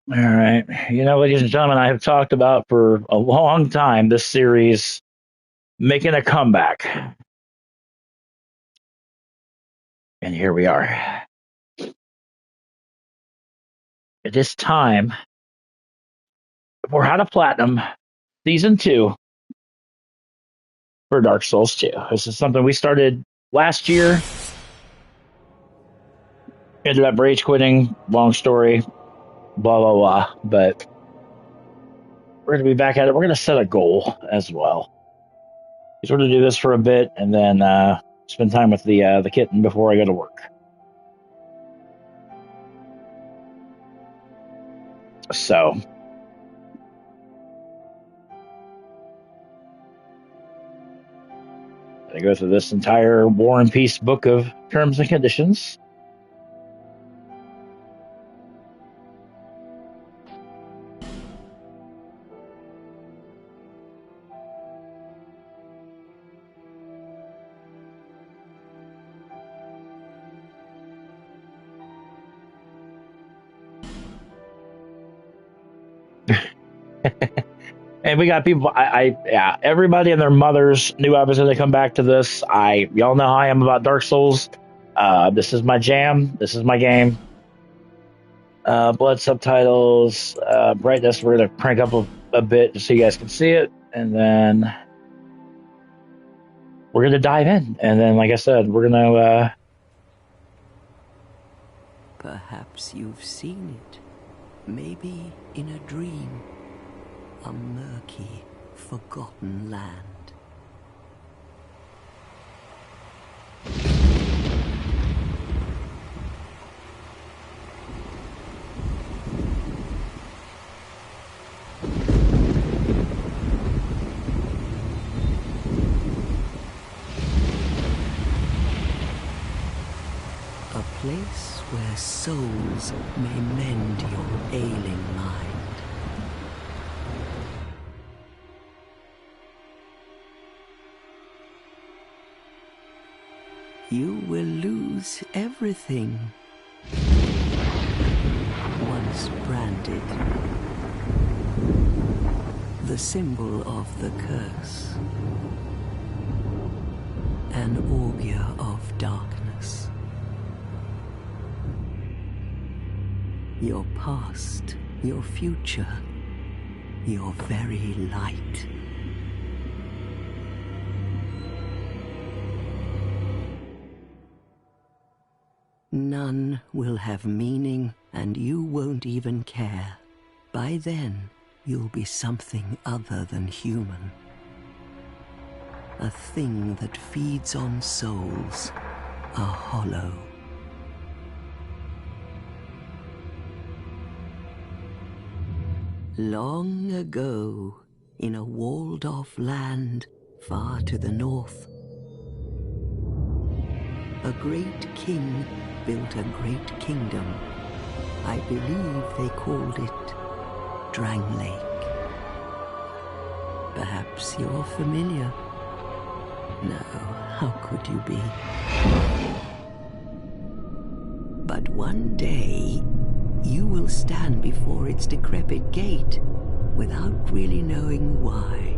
All right. You know, ladies and gentlemen, I have talked about for a long time this series making a comeback. And here we are. It is time for How to Platinum Season 2 for Dark Souls 2. This is something we started last year. Ended up rage quitting. Long story. Blah, blah, blah. But we're going to be back at it. We're going to set a goal as well. We sort of do this for a bit and then spend time with the kitten before I go to work. So I go through this entire War and Peace book of terms and conditions. And we got people. Yeah, everybody and their mothers knew I was going to come back to this. Y'all know how I am about Dark Souls. This is my jam. This is my game. Blood subtitles, brightness. We're going to crank up a bit just so you guys can see it, and then we're going to dive in. And then, like I said, we're going to. Perhaps you've seen it. Maybe in a dream. A murky, forgotten land. A place where souls may mend your ailing mind. You will lose everything. Once branded. The symbol of the curse. An augur of darkness. Your past, your future, your very light. None will have meaning, and you won't even care. By then, you'll be something other than human. A thing that feeds on souls, a hollow. Long ago, in a walled-off land far to the north, a great king built a great kingdom. I believe they called it Drang Lake. Perhaps you're familiar. No, how could you be? But one day, you will stand before its decrepit gate without really knowing why.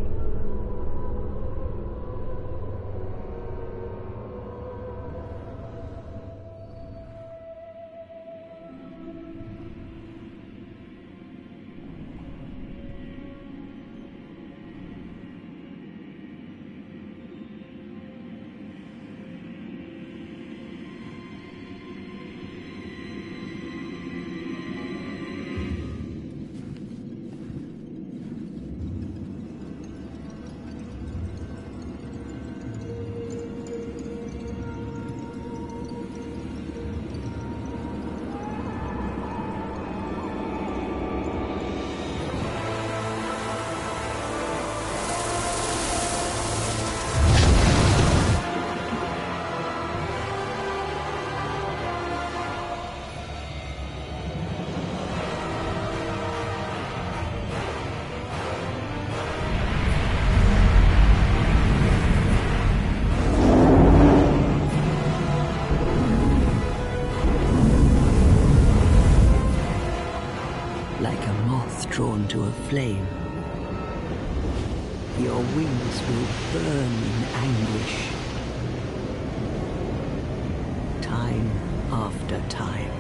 like a moth drawn to a flame. Your wings will burn in anguish. Time after time.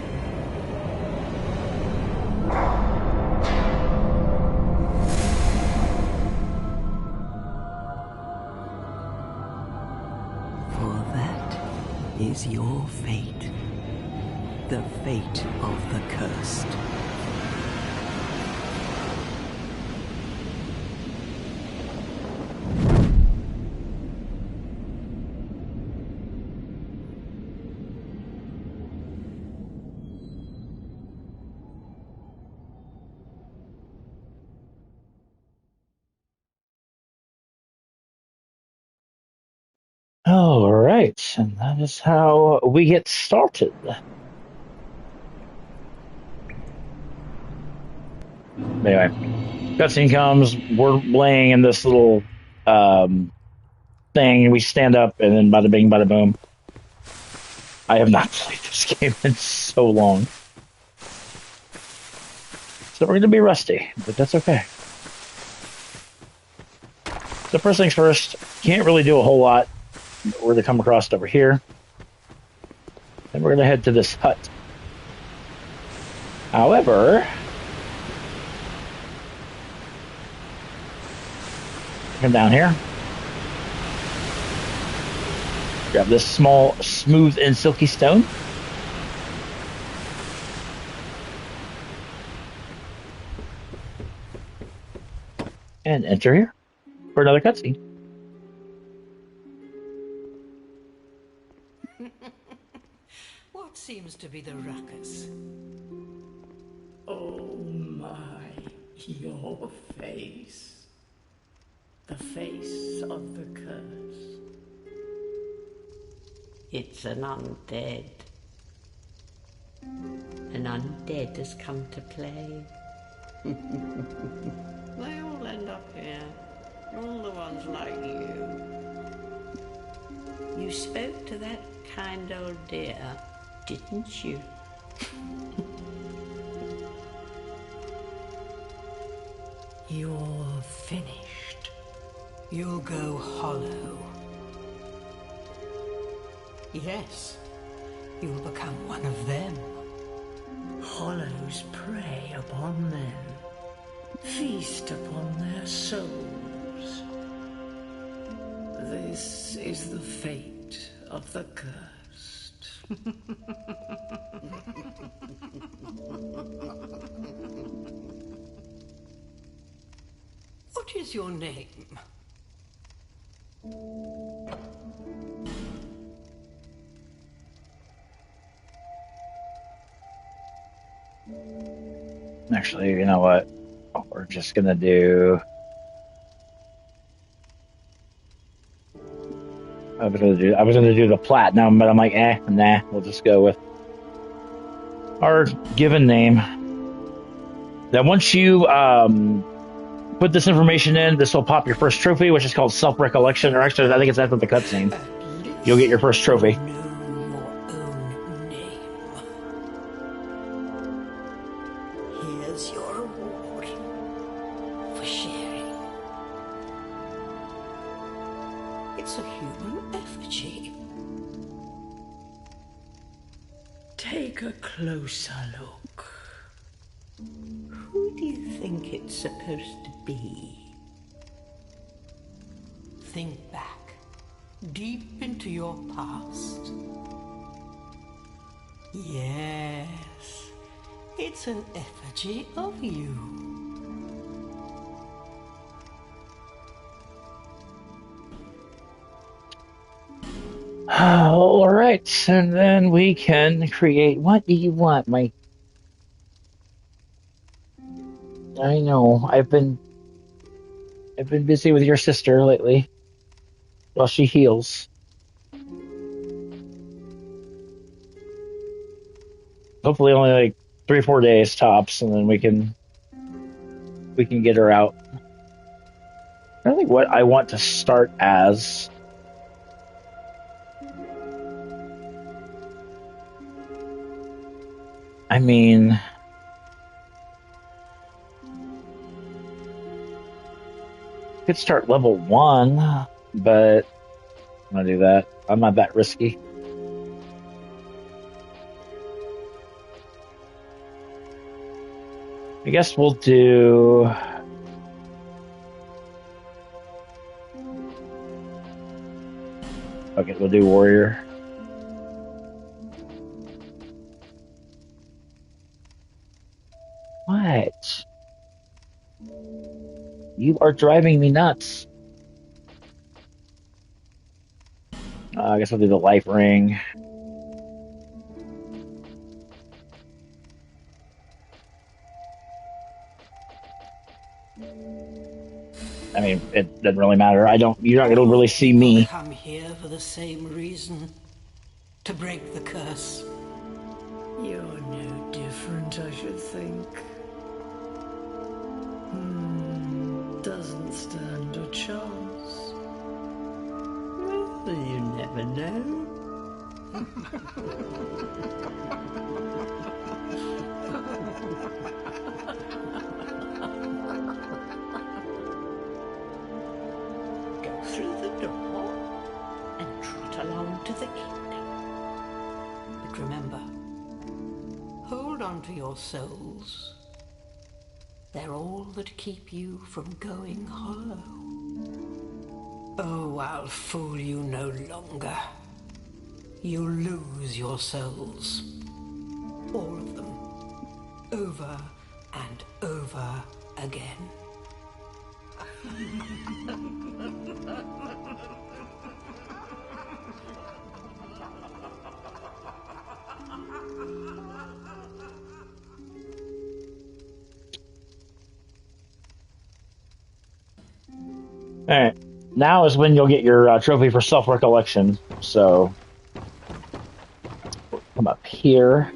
For that is your fate. The fate of the cursed. All right, and that is how we get started. Anyway, cutscene comes. We're laying in this little thing, and we stand up, and then bada bing, bada boom. I have not played this game in so long, so we're going to be rusty, but that's okay. So first things first, can't really do a whole lot. We're going to come across it over here, and we're going to head to this hut. However, come down here, grab this small, smooth, and silky stone. And enter here for another cutscene. What seems to be the ruckus? Oh my, your face. The face of the curse. It's an undead. An undead has come to play. They all end up here. All the ones like you. You spoke to that kind old dear, didn't you? You're finished. You'll go hollow. Yes, you'll become one of them. Hollows prey upon them. Feast upon their souls. This is the fate of the cursed. What is your name? Actually, you know what? We're just gonna do. I was gonna do the platinum, but I'm like, nah. We'll just go with our given name. Then once you put this information in, this will pop your first trophy, which is called self-recollection, or actually, I think it's after the cutscene. You'll get your first trophy. Know your own name. Here's your reward for sharing. It's a human effigy. Take a closer look. Who do you think it's supposed to be? Think back, deep into your past. Yes, it's an effigy of you. All right, and then we can create. What do you want, Mike? I know I've been busy with your sister lately while she heals. Hopefully, only like 3 or 4 days tops, and then we can get her out. I think what I want to start as. I mean, Could start level 1, but I'm gonna do that. I'm not that risky. I guess we'll do... Okay, we'll do warrior. What? You are driving me nuts. I guess I'll do the life ring. I mean, it doesn't really matter. You're not gonna really see me. Come here for the same reason. To break the curse. You're no different, I should think. Doesn't stand a chance. Well, you never know. Go through the door and trot along to the kingdom. But remember, hold on to your souls. They're all that keep you from going hollow. Oh, I'll fool you no longer. You'll lose your souls. All of them. Over and over again. Alright. Now is when you'll get your trophy for self-recollection. So, come up here.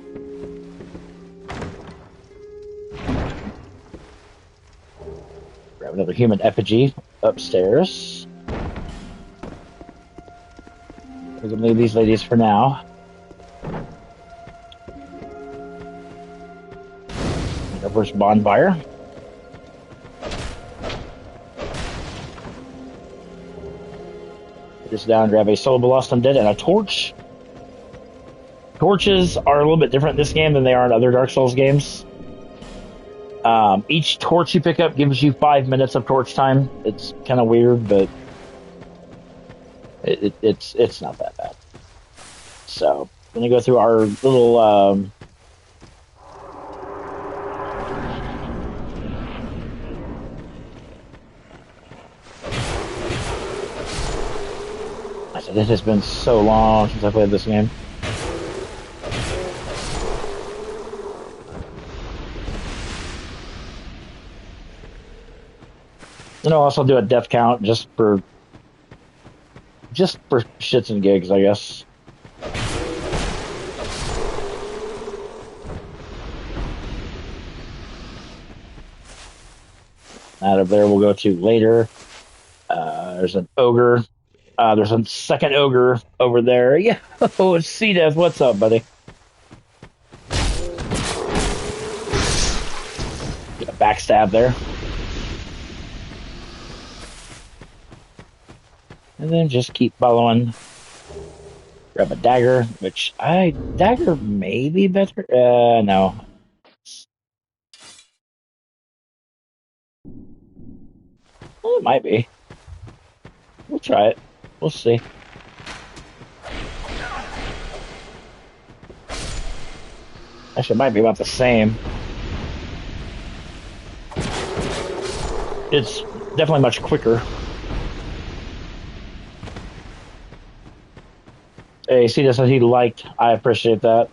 Grab another human effigy upstairs. We can leave these ladies for now. Our first bonfire. Put this down, grab a Soul of the Lost Undead and a torch. Torches are a little bit different in this game than they are in other Dark Souls games. Each torch you pick up gives you 5 minutes of torch time. It's kind of weird, but it's not that bad. So, I'm gonna go through our little I said it has been so long since I played this game. And I'll also do a death count just for shits and gigs, I guess. Out of there we'll go to later. There's an ogre. There's a second ogre over there. Yeah, oh, it's C-Death. What's up, buddy? Get a backstab there. And then just keep following. Grab a dagger, which dagger may be better. No. Well, it might be. We'll try it. We'll see. Actually, it might be about the same. It's definitely much quicker. Hey, see, that's what he liked. I appreciate that.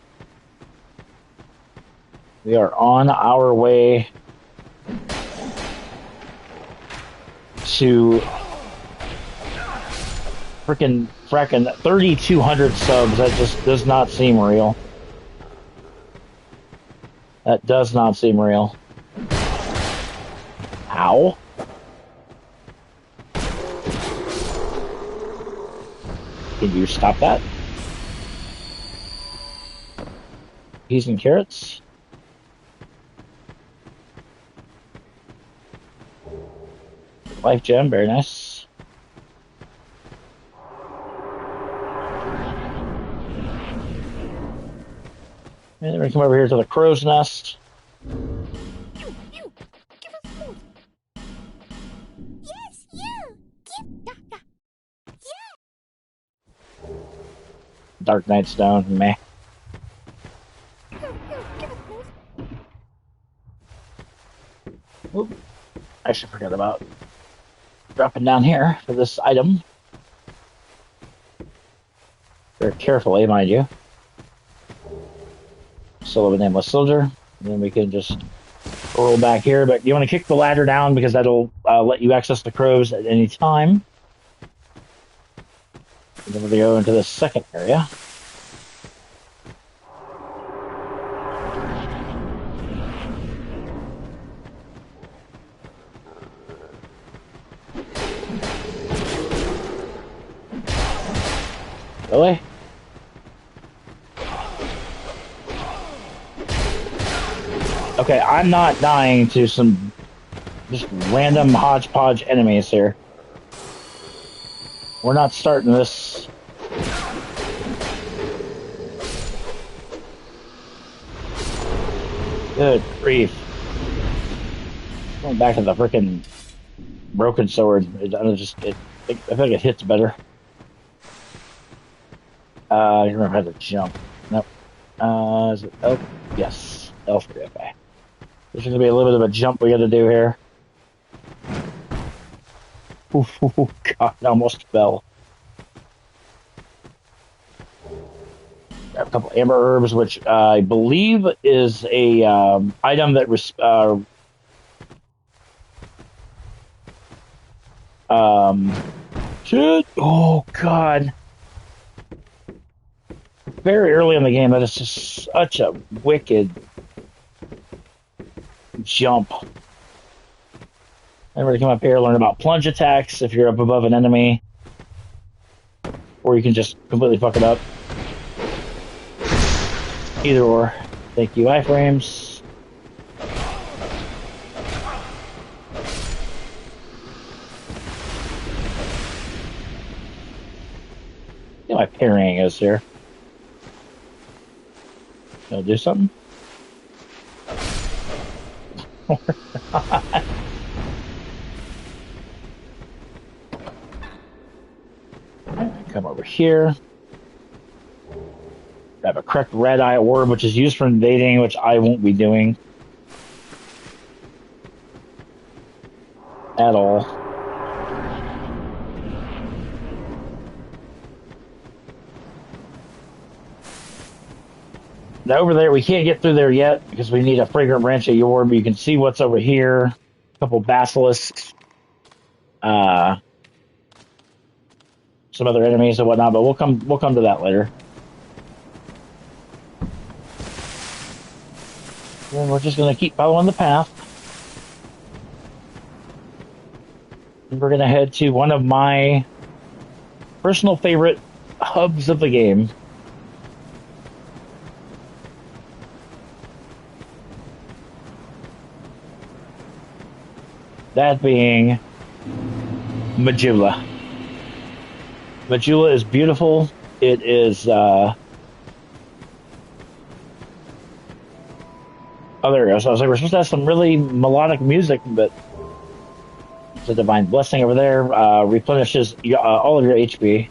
We are on our way to fracking 3,200 subs. That just does not seem real. That does not seem real. How? Can you stop that? Peas and carrots. Life gem, very nice. And then we come over here to the crow's nest. Dark Knight Stone, meh. Oop. I should forget about dropping down here for this item. Very carefully, mind you. Soul of a Nameless Soldier. And then we can just roll back here, but you want to kick the ladder down because that'll let you access the crows at any time. And then we're going to go into the second area. Really? Okay, I'm not dying to some just random hodgepodge enemies here. We're not starting this. Good grief. Going back to the frickin' broken sword. I feel like it hits better. I don't remember how to jump. Nope. Is it elf? Yes. Elf. Okay. There's going to be a little bit of a jump we got to do here. Ooh, God, I almost fell. Got a couple amber herbs, which I believe is a item that shit. Oh God. Very early in the game, that is just such a wicked jump. Everybody come up here, learn about plunge attacks if you're up above an enemy. Or you can just completely fuck it up. Either or. Thank you, iframes. See my parrying is here. Gonna do something? Come over here. I have a correct red eye orb, which is used for invading, which I won't be doing at all. Now over there, we can't get through there yet because we need a fragrant branch of your orb. You can see what's over here. A couple basilisks. Some other enemies and whatnot, but we'll come to that later. And we're just gonna keep following the path. And we're gonna head to one of my personal favorite hubs of the game. That being Majula. Majula is beautiful. It is, oh, there we go. So I was like, we're supposed to have some really melodic music, but it's a divine blessing over there. Replenishes all of your HP.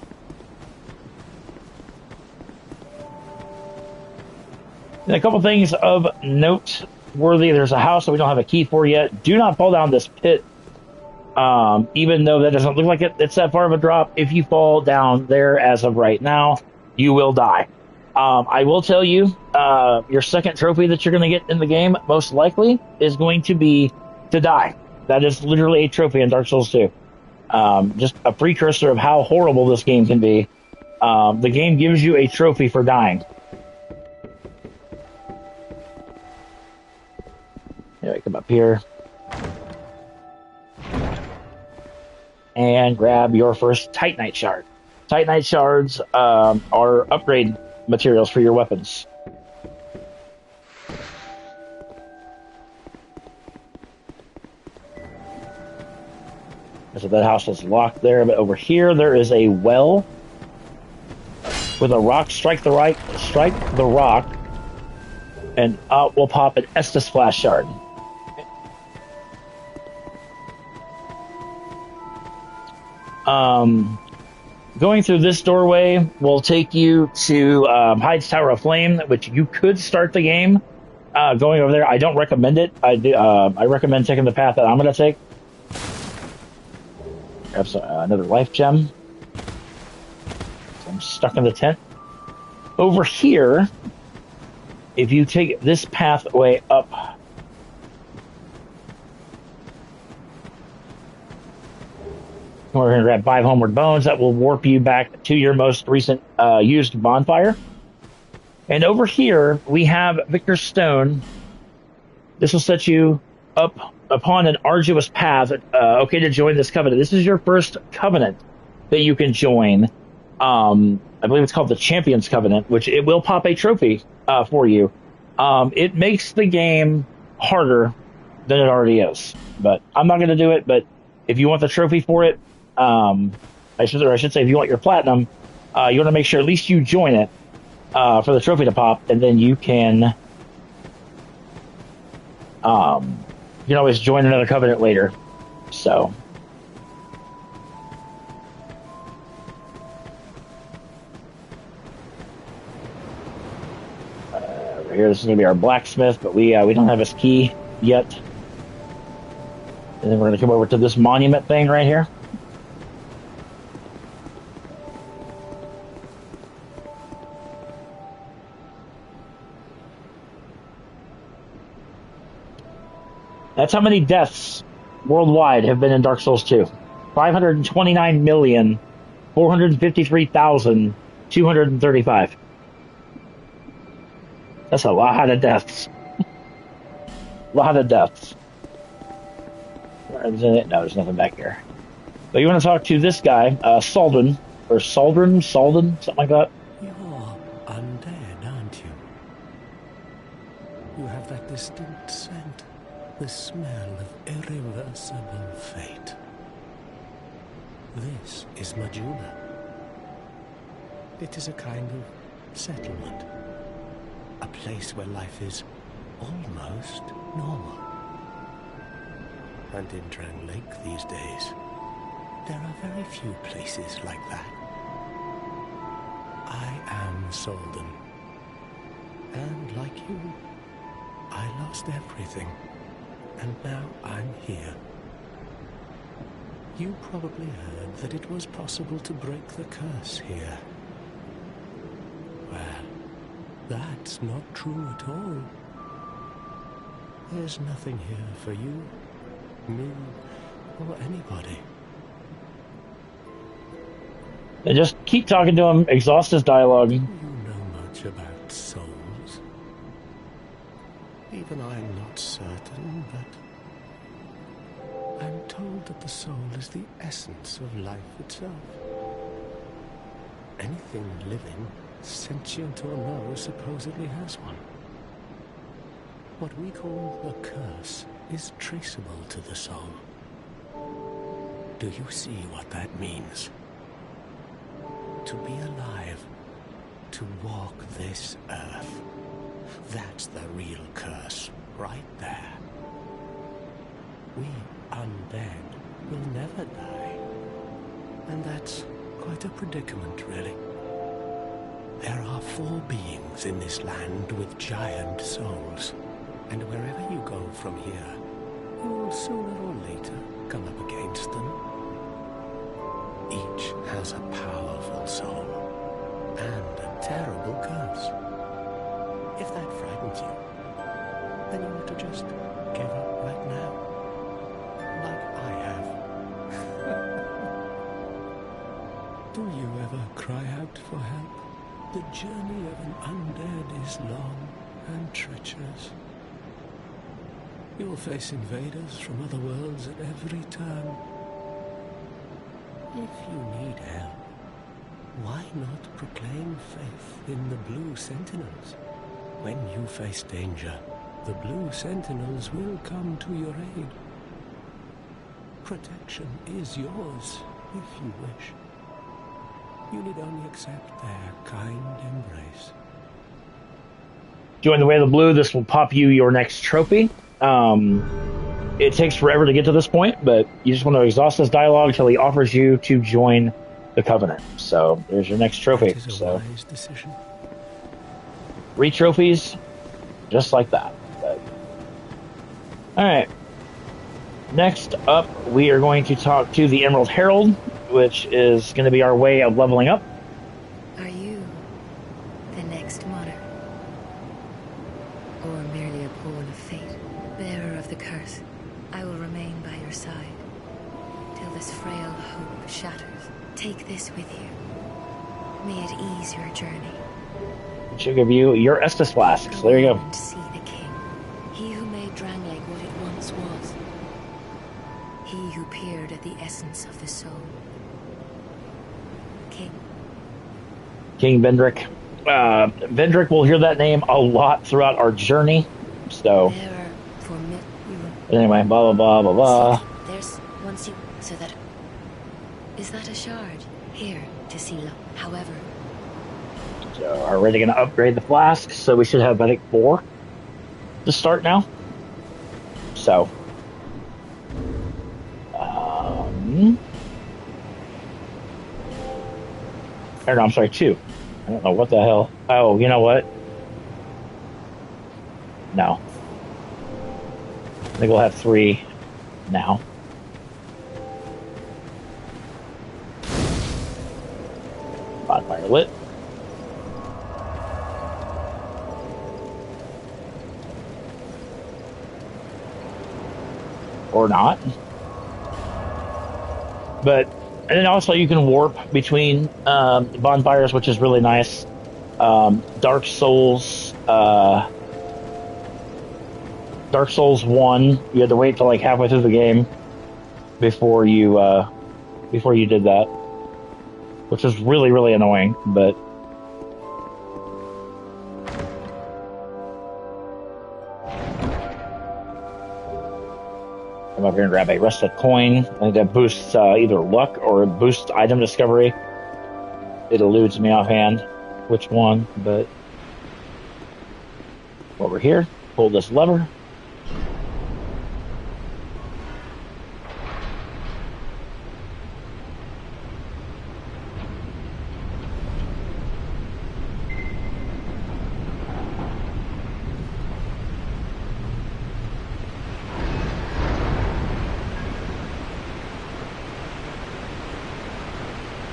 And a couple things of noteworthy. There's a house that we don't have a key for yet. Do not fall down this pit. Even though that doesn't look like it's that far of a drop, if you fall down there as of right now, you will die. I will tell you, your second trophy that you're going to get in the game, most likely, is going to be to die. That is literally a trophy in Dark Souls 2. Just a precursor of how horrible this game can be. The game gives you a trophy for dying. Anyway, come up here. And grab your first Titanite shard. Titanite shards are upgrade materials for your weapons. So that house is locked there, but over here there is a well with a rock. Strike the rock, and out will pop an Estus Flash Shard. Going through this doorway will take you to Heide's Tower of Flame, which you could start the game going over there. I don't recommend it. I recommend taking the path that I'm going to take. Grab another life gem. So I'm stuck in the tent. Over here, if you take this pathway up, we're going to grab 5 homeward bones. That will warp you back to your most recent used bonfire. And over here, we have Victor's Stone. This will set you up upon an arduous path. Okay, to join this covenant. This is your first covenant that you can join. I believe it's called the Champions Covenant, which it will pop a trophy for you. It makes the game harder than it already is. But I'm not going to do it. But if you want the trophy for it, I should say, if you want your platinum, you want to make sure at least you join it for the trophy to pop, and then you can always join another covenant later. So over here, this is going to be our blacksmith, but we don't have his key yet. And then we're going to come over to this monument thing right here. That's how many deaths worldwide have been in Dark Souls 2. 529,453,235. That's a lot of deaths. A lot of deaths. No, there's nothing back here. But you want to talk to this guy, Saldrin, something like that. You're undead, aren't you? You have that distinct scent. The smell of irreversible fate. This is Majula. It is a kind of settlement. A place where life is almost normal. And in Drang Lake these days, there are very few places like that. I am Solden. And like you, I lost everything. And now I'm here. You probably heard that it was possible to break the curse here. Well, that's not true at all. There's nothing here for you, me, or anybody. And just keep talking to him, exhaust his dialogue. Do you know much about souls? Even I'm not certain, but I'm told that the soul is the essence of life itself. Anything living, sentient or no, supposedly has one. What we call a curse is traceable to the soul. Do you see what that means? To be alive, to walk this earth. That's the real curse, right there. We undead will never die. And that's quite a predicament, really. There are 4 beings in this land with giant souls. And wherever you go from here, you will sooner or later come up against them. Each has a powerful soul and a terrible curse. If that frightens you, then you ought to just give up right now, like I have. Do you ever cry out for help? The journey of an undead is long and treacherous. You will face invaders from other worlds at every turn. If you need help, why not proclaim faith in the Blue Sentinels? When you face danger, the Blue Sentinels will come to your aid. Protection is yours, if you wish. You need only accept their kind embrace. Join the Way of the Blue. This will pop you your next trophy. It takes forever to get to this point, but you just want to exhaust this dialogue until he offers you to join the Covenant. So there's your next trophy. That is a wise decision. 3 trophies, just like that. But, all right. Next up, we are going to talk to the Emerald Herald, which is going to be our way of leveling up. Are you the next monarch? Or merely a pawn of fate? Bearer of the curse, I will remain by your side till this frail hope shatters. Take this with you. May it ease your journey. She'll give you your Estus flask. So there you go. And see the king. He who made Drangleic what it once was. He who peered at the essence of the soul. King. King Vendrick. Vendrick will hear that name a lot throughout our journey. So, anyway, blah, blah, blah, blah, blah. There's once you... So that... Is that a shard? Here, to seal up. However... So, already going to upgrade the flask. So, we should have, I think, 4 to start now. So... or no, I'm sorry, 2. I don't know what the hell. Oh, you know what? No. I think we'll have 3 now. Bonfire lit. Or not. But, and then also you can warp between bonfires, which is really nice. Dark Souls 1, you had to wait till like halfway through the game before you did that, which was really, really annoying, but come up here and grab a rusted coin. I think that boosts either luck or boosts item discovery. It eludes me offhand which one, but over here, pull this lever.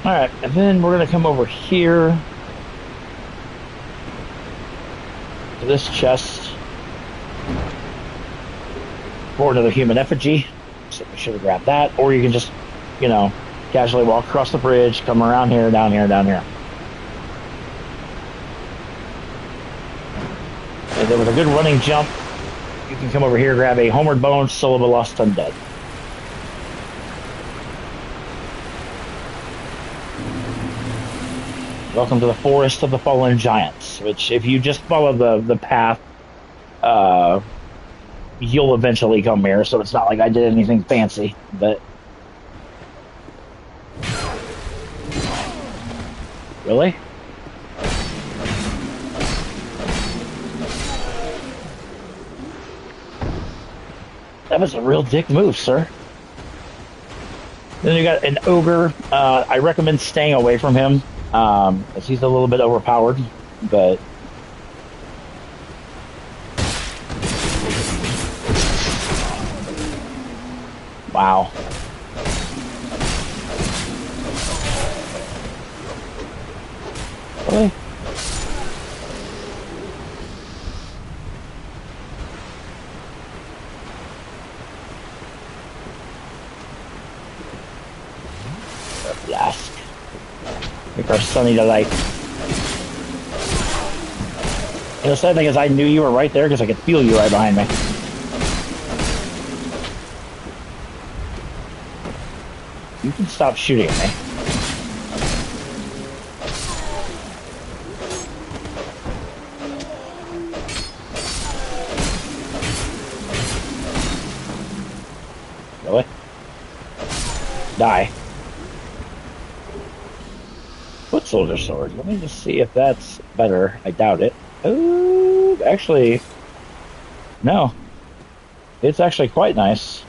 Alright, and then we're going to come over here to this chest for another human effigy. So we should have grabbed that. Or you can just, you know, casually walk across the bridge, come around here, down here, down here. And then with a good running jump, you can come over here, grab a Homeward Bone, Soul of a Lost Undead. Welcome to the Forest of the Fallen Giants, which if you just follow the path, you'll eventually come here, so it's not like I did anything fancy, but... Really? That was a real dick move, sir. Then you got an ogre. I recommend staying away from him. As he's a little bit overpowered, but wow. Really? Blast. Make our sunny delight. And the sad thing is I knew you were right there because I could feel you right behind me. You can stop shooting at me. Really? Die. Foot soldier sword. Let me just see if that's better. I doubt it. Oh, actually, no. It's actually quite nice.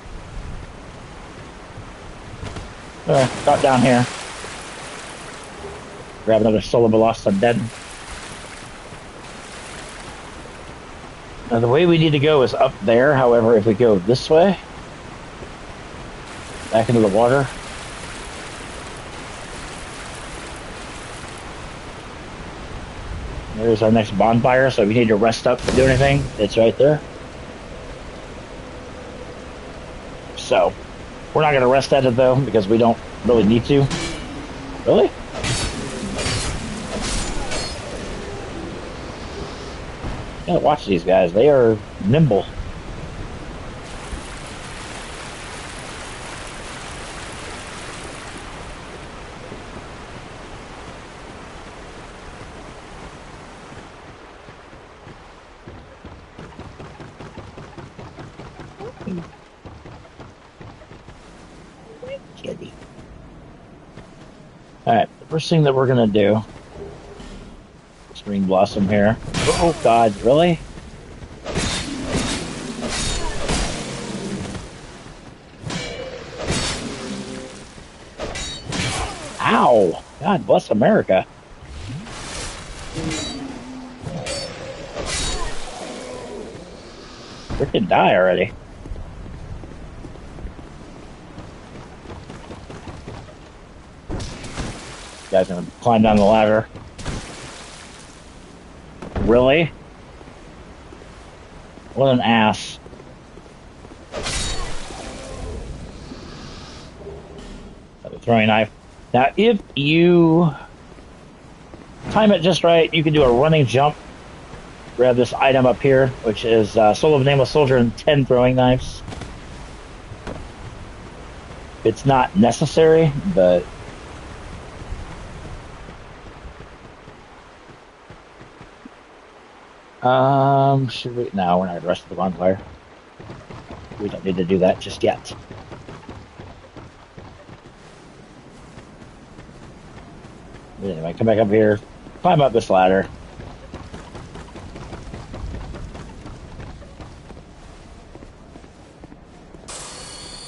Got down here. Grab another soul of a lost undead. Now the way we need to go is up there. However, if we go this way, back into the water. There's our next bonfire, so if you need to rest up to do anything, it's right there. So, we're not going to rest at it though, because we don't really need to. Really? Yeah, watch these guys. They are nimble. Kitty. Alright, the first thing that we're going to do... Spring Blossom here. Oh god, really? Ow! God bless America. Freaking die already. Guy's gonna climb down the ladder. Really? What an ass. Another throwing knife. Now, if you time it just right, you can do a running jump. Grab this item up here, which is Soul of a Nameless Soldier and 10 throwing knives. It's not necessary, but... should we? No, we're not gonna rush to the bonfire. We don't need to do that just yet. But anyway, come back up here, climb up this ladder.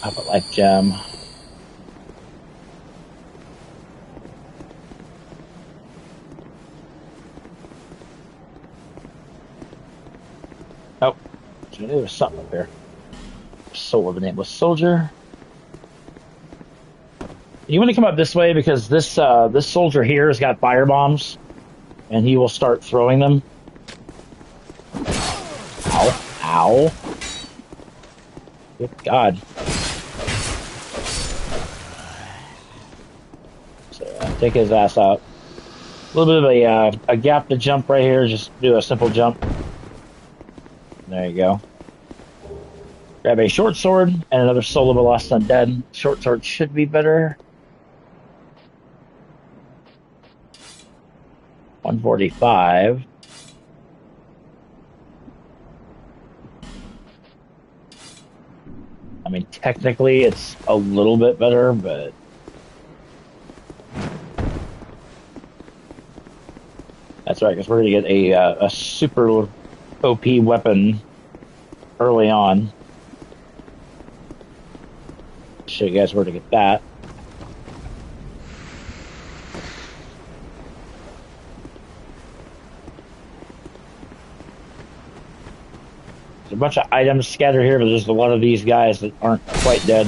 Have a life gem. Oh, there was something up there. Soul of a Nameless Soldier. You want to come up this way because this this soldier here has got fire bombs, and he will start throwing them. Ow! Ow! Good God! So take his ass out. A little bit of a gap to jump right here. Just do a simple jump. There you go. Grab a short sword and another Soul of a Lost Undead. Short sword should be better. 145. I mean, technically it's a little bit better, but... That's right, because we're going to get a super OP weapon early on. Show you guys where to get that. There's a bunch of items scattered here, but there's a lot of these guys that aren't quite dead.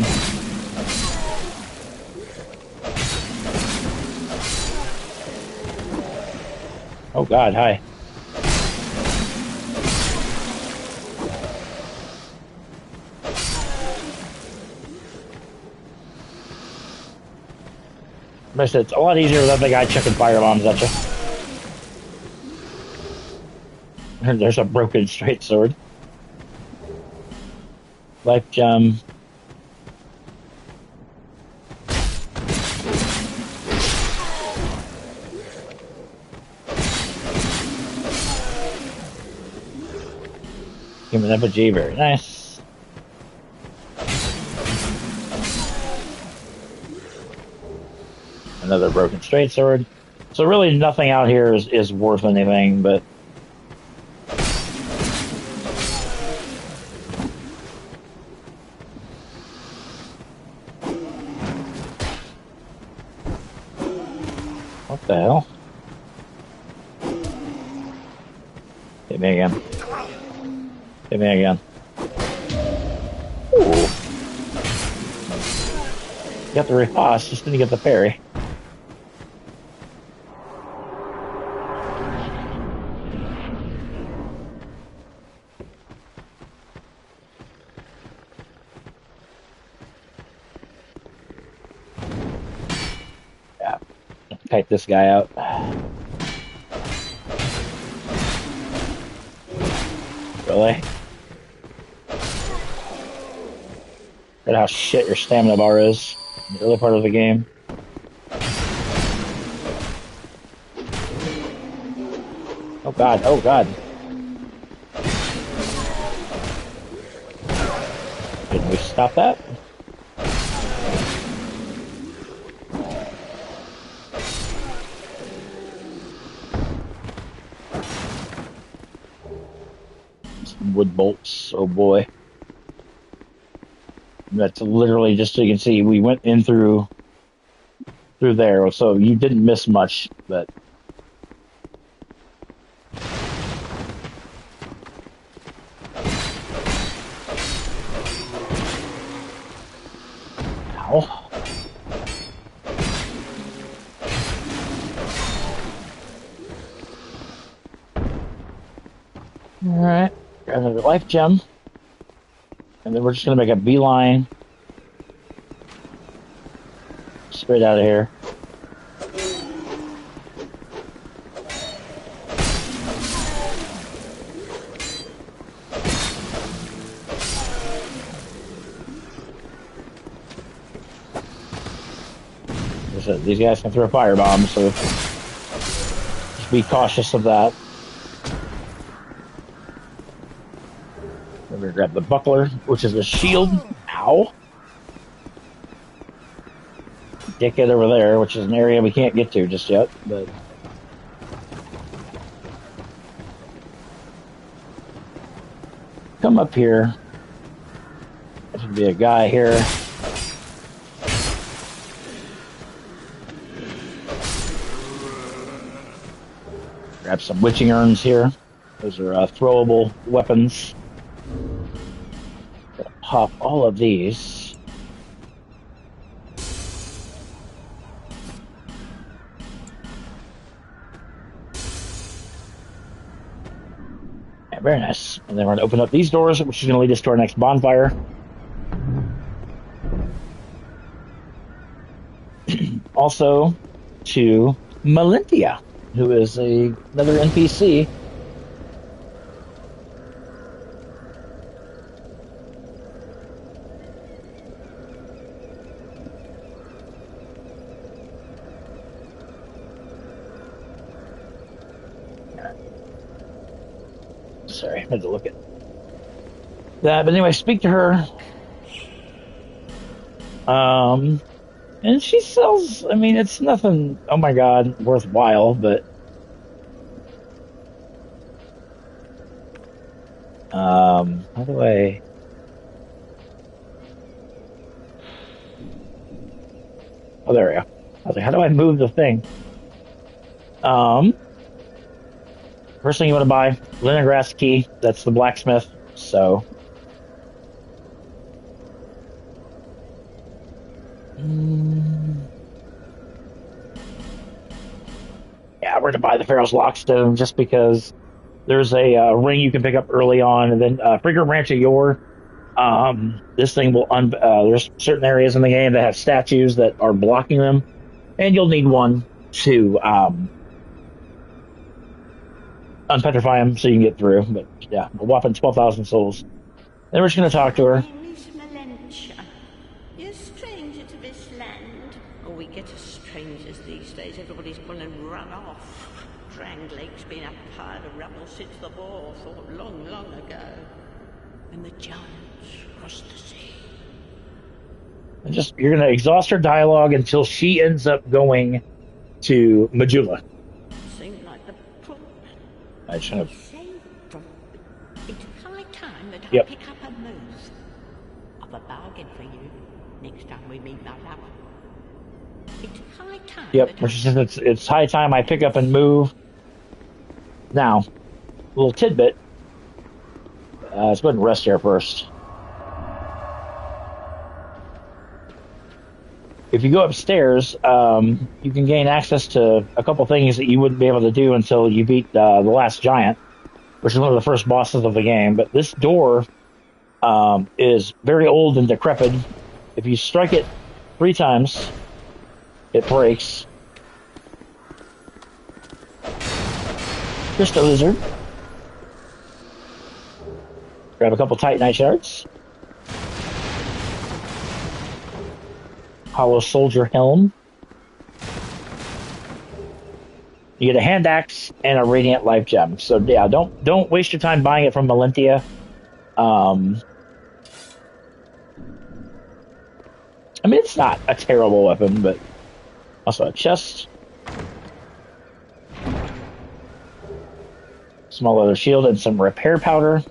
Oh God, hi. Like I said, it's a lot easier without the guy chucking fire bombs at you. There's a broken straight sword. Life gem. Give me an effigy, very nice. Another broken straight sword. So really nothing out here is worth anything, but... What the hell? Hit me again. Hit me again. Ooh. Got the riposte, just didn't get the parry. Yeah. Kite this guy out. Really? Look at how shit your stamina bar is in the early part of the game. Oh god, oh god. Didn't we stop that? Some wood bolts, oh boy. That's literally, just so you can see, we went in through there, so you didn't miss much, but... Ow. Alright, got another life gem. And then we're just going to make a beeline straight out of here. These guys can throw firebombs, so just be cautious of that. We're going to grab the buckler, which is a shield. Ow. Dickhead over there, which is an area we can't get to just yet, but... Come up here. There should be a guy here. Grab some witching urns here. Those are throwable weapons. Gonna pop all of these. Yeah, very nice. And then we're going to open up these doors, which is going to lead us to our next bonfire. Also, to Melintia, who is another NPC. Sorry, I had to look at that. But anyway, speak to her. And she sells, I mean, it's nothing, oh my god, worthwhile, but... how do I... Oh, there we go. I was like, how do I move the thing? First thing you want to buy, Leningrass key. That's the blacksmith, so... Yeah, we're going to buy the Pharaoh's Lockstone just because there's a ring you can pick up early on, and then Frigger Branch of Yore. This thing will there's certain areas in the game that have statues that are blocking them, and you'll need one to unpetrify them so you can get through. But yeah, a whopping 12,000 souls. Then we're just going to talk to her. You're a stranger to this land. Oh, we get as strangers these days. Everybody's gone and run off. Drang Lake's been a pile of rubble since the war fought long, long ago. And the giants crossed the sea. And just you're gonna exhaust her dialogue until she ends up going to Majula. Seemed like the I should have. It's high time that Yep. I pick up a move. I've a bargain for you next time we meet, my love. It's high time. Yep. Which says it's high time I pick up and move. Now, a little tidbit. Let's go ahead and rest here first. If you go upstairs, you can gain access to a couple things that you wouldn't be able to do until you beat the last giant, which is one of the first bosses of the game. But this door is very old and decrepit. If you strike it 3 times, it breaks. Crystal lizard. Grab a couple Titanite shards. Hollow soldier helm. You get a hand axe and a radiant life gem. So yeah, don't waste your time buying it from Valentia. I mean, it's not a terrible weapon, but also a chest. Small leather shield and some repair powder.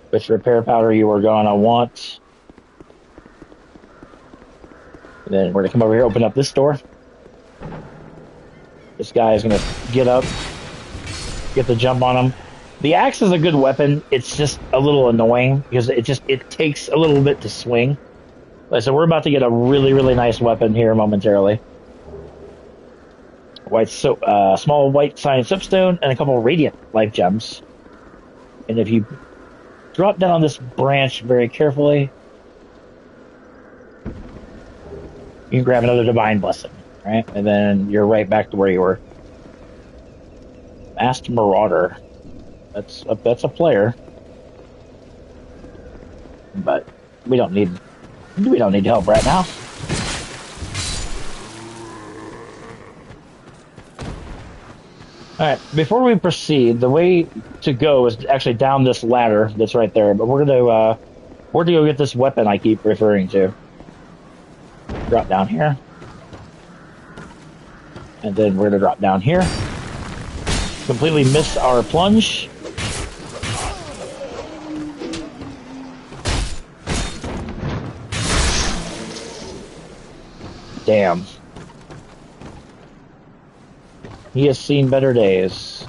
Which repair powder you are gonna want. And then we're gonna come over here, open up this door. This guy is gonna get up, get the jump on him. The axe is a good weapon. It's just a little annoying because it takes a little bit to swing. So we're about to get a really, really nice weapon here momentarily. Small white cyan soapstone and a couple of radiant life gems. And if you drop down this branch very carefully, you can grab another divine blessing, right? And then you're right back to where you were. Masked Marauder. That's a player, but we don't need help right now. All right. Before we proceed, the way to go is actually down this ladder that's right there. But we're gonna go get this weapon I keep referring to. Drop down here, and then we're gonna drop down here. Completely miss our plunge. Damn. He has seen better days.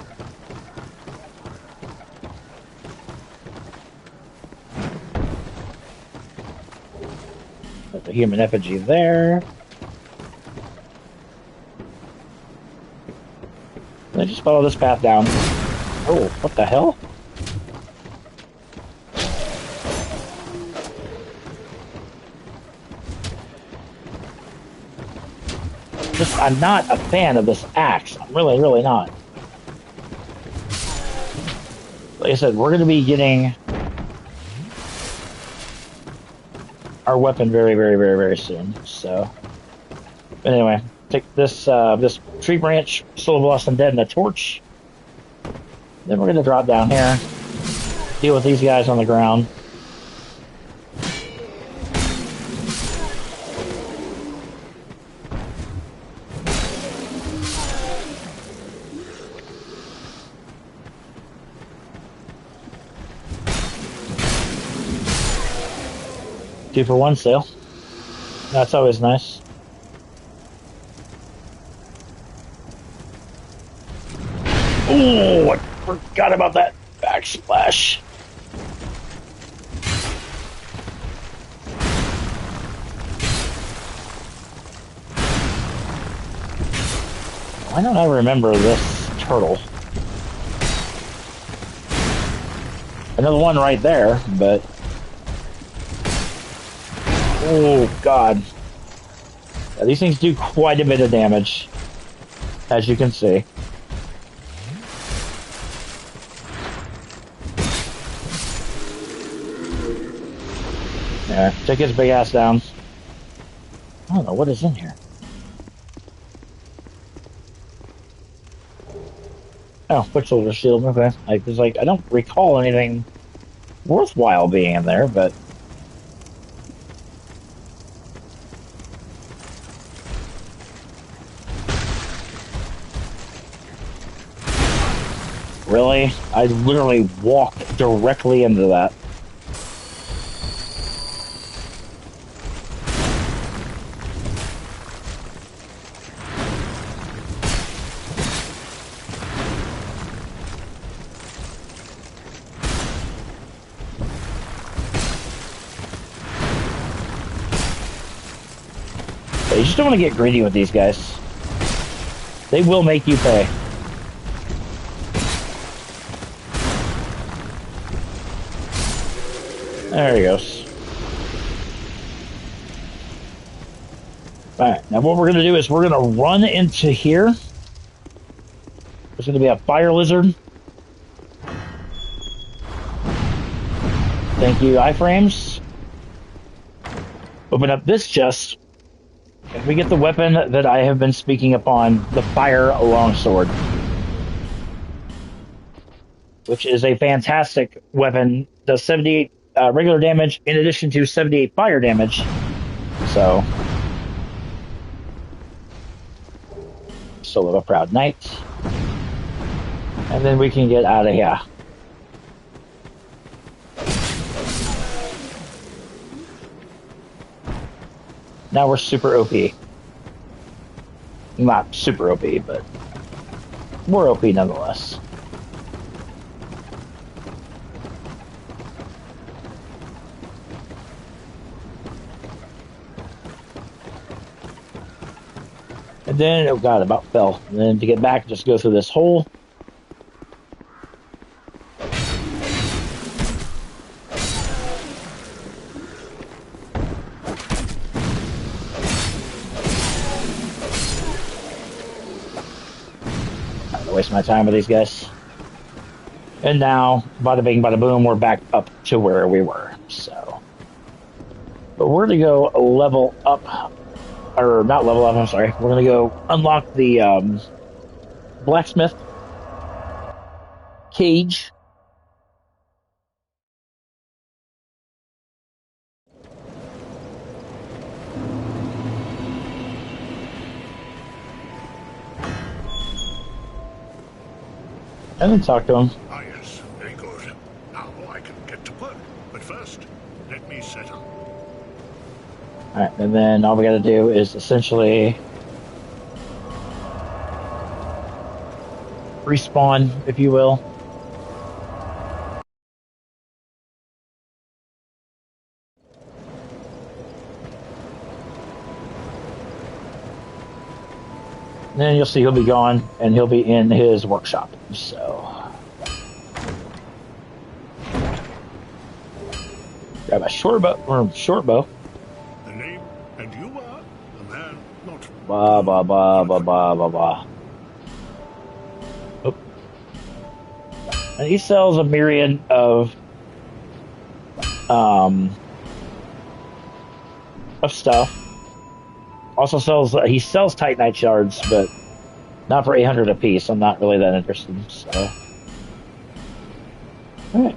Put the human effigy there. Let's just follow this path down. Oh, what the hell? I'm not a fan of this axe. I'm really, really not. Like I said, we're going to be getting our weapon very, very, very, very soon. So, but anyway, take this this tree branch, Soul of Lost Undead, and a torch. Then we're going to drop down here, deal with these guys on the ground. Two for one sale. That's always nice. Oh, I forgot about that backsplash. Why don't I remember this turtle? Another one right there, but... Oh, God. Yeah, these things do quite a bit of damage, as you can see. Yeah, take his big ass down. I don't know what is in here. Oh, Quicksilver Shield, okay. I don't recall anything worthwhile being in there, but... Really? I literally walked directly into that. You just don't want to get greedy with these guys. They will make you pay. There he goes. Alright, now what we're going to do is we're going to run into here. There's going to be a fire lizard. Thank you, iframes. Open up this chest. And we get the weapon that I have been speaking upon, the fire longsword. Which is a fantastic weapon. Does 78 regular damage in addition to 78 fire damage. So, soul of a proud knight. And then we can get out of here. Now we're super OP. Not super OP, but we're OP nonetheless. And then, oh god, about fell. And then to get back, just go through this hole. Waste my time with these guys. And now, bada bing, bada boom, we're back up to where we were. So, but we're gonna go level up, or not level up. I'm sorry. We're gonna go unlock the blacksmith cage. And then talk to him. Ah, yes, very good. Now I can get to work. But first, let me settle. Alright, and then all we gotta do is essentially respawn, if you will. Then you'll see he'll be gone, and he'll be in his workshop. So, grab a short bow. The name, and you are a man, not. Blah blah blah blah blah blah blah. Oh. And he sells a myriad of stuff. Also sells, he sells Titanite shards, but not for 800 a piece. I'm not really that interested. So, all right,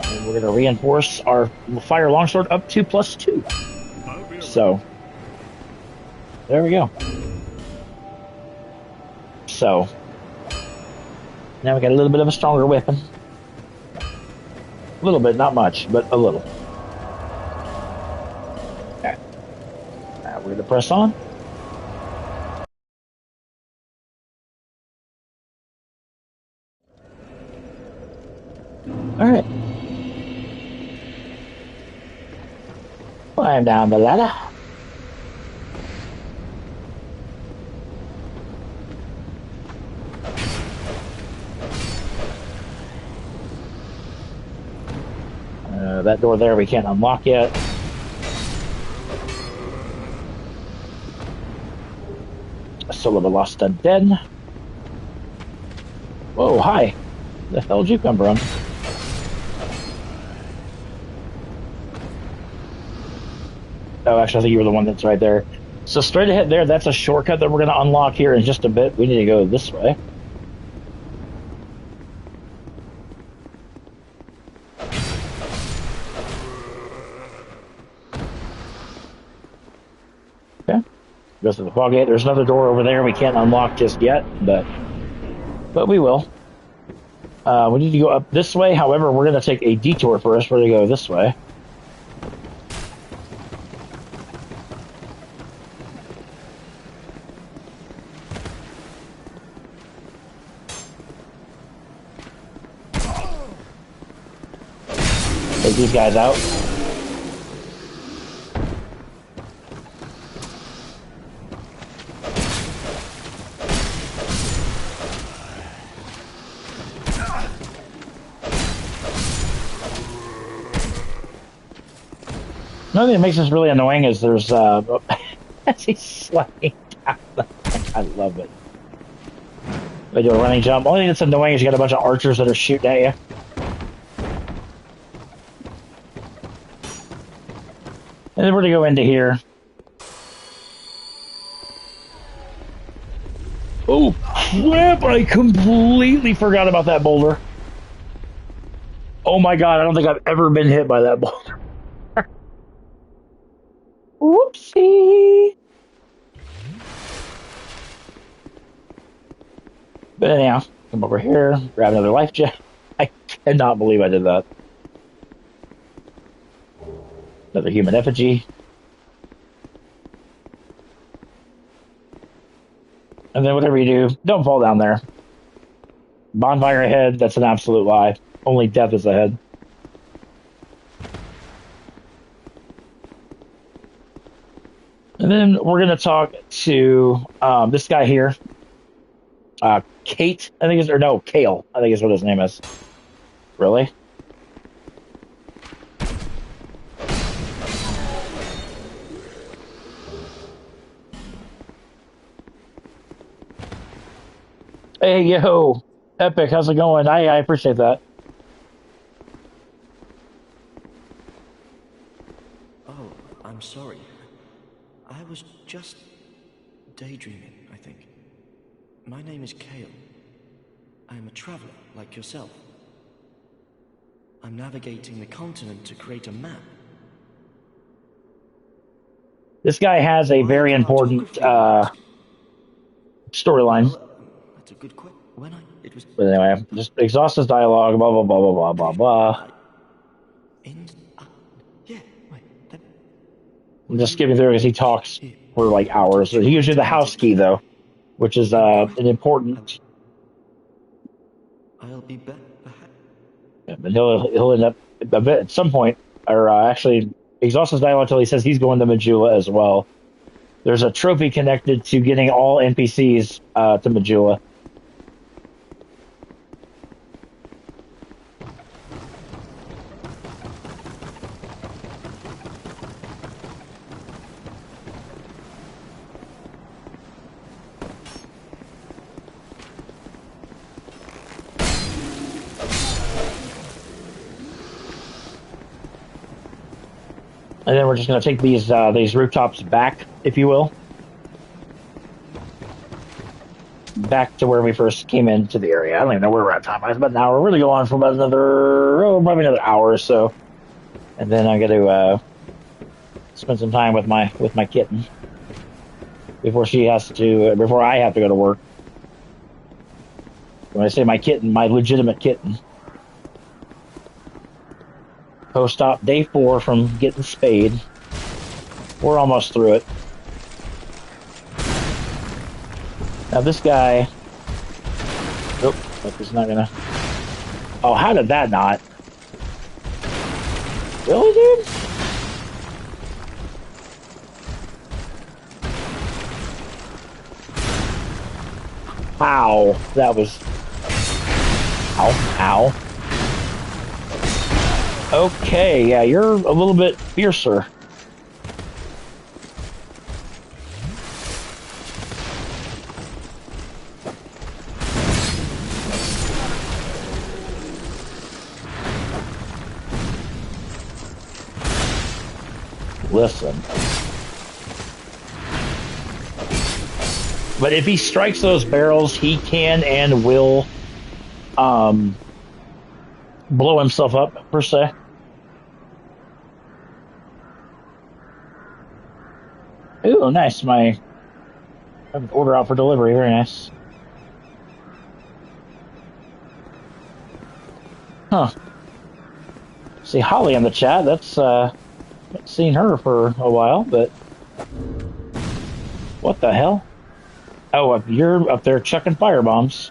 and we're gonna reinforce our fire longsword up to +2. So, there we go. So, now we got a little bit of a stronger weapon. A little bit, not much, but a little. We're going to press on. All right. Climb down the ladder. That door there we can't unlock yet. Soul of a lost undead. Whoa, hi. Where the hell did you come from? Oh, actually, I think you were the one that's right there. So straight ahead there, that's a shortcut that we're going to unlock here in just a bit. We need to go this way. Okay. Go through the fog gate. There's another door over there we can't unlock just yet, but we will. We need to go up this way. However, we're going to take a detour first. We're going to go this way. Take these guys out. Another thing that makes this really annoying is there's as he's sliding down the thing. I love it. They do a running jump. Only thing that's annoying is you got a bunch of archers that are shooting at you. And then we're gonna go into here. Oh crap! I completely forgot about that boulder. Oh my god! I don't think I've ever been hit by that boulder. Whoopsie! But anyhow, come over here, grab another life gem. I cannot believe I did that. Another human effigy. And then whatever you do, don't fall down there. Bonfire ahead, that's an absolute lie. Only death is ahead. And then we're going to talk to this guy here. Kate, I think is, or no, Kale, I think is what his name is. Really? Hey, yo, Epic, how's it going? I appreciate that. Oh, I'm sorry. I was just daydreaming, I think. My name is Kale. I am a traveler, like yourself. I'm navigating the continent to create a map. This guy has a very important storyline. Well, that's a good question. But anyway, just exhaust his dialogue, blah, blah, blah, blah, blah, blah, blah. I'm just skipping through because he talks for like hours. He gives you the house key, though, which is an important... I'll be back. Yeah, but he'll end up at some point, or actually exhaust his dialogue until he says he's going to Majula as well. There's a trophy connected to getting all NPCs to Majula. And then we're just going to take these rooftops back, if you will. Back to where we first came into the area. I don't even know where we're at time. It's about an hour. We're going to go on for about probably another hour or so. And then I'm going to spend some time with my kitten before I have to go to work. When I say my kitten, my legitimate kitten. Post-op day 4 from getting spayed. We're almost through it. Now this guy... Nope, he's not gonna... Oh, how did that not? Really, dude? Ow. That was... Ow, ow. Okay, yeah, you're a little bit fiercer. Listen. But if he strikes those barrels, he can and will blow himself up, per se. Ooh, nice. I have an order out for delivery. Very nice. Huh. See Holly in the chat. That's, haven't seen her for a while, but... What the hell? Oh, you're up there chucking firebombs.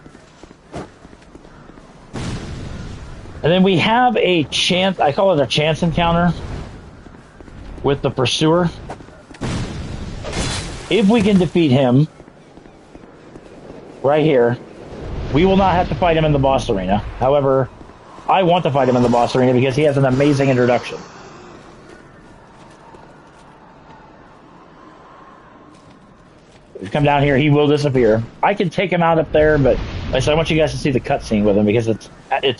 And then we have a chance, I call it a chance encounter with the pursuer. If we can defeat him right here, we will not have to fight him in the boss arena. However, I want to fight him in the boss arena because he has an amazing introduction. If you come down here, he will disappear. I can take him out up there, but like I said, I want you guys to see the cutscene with him because it's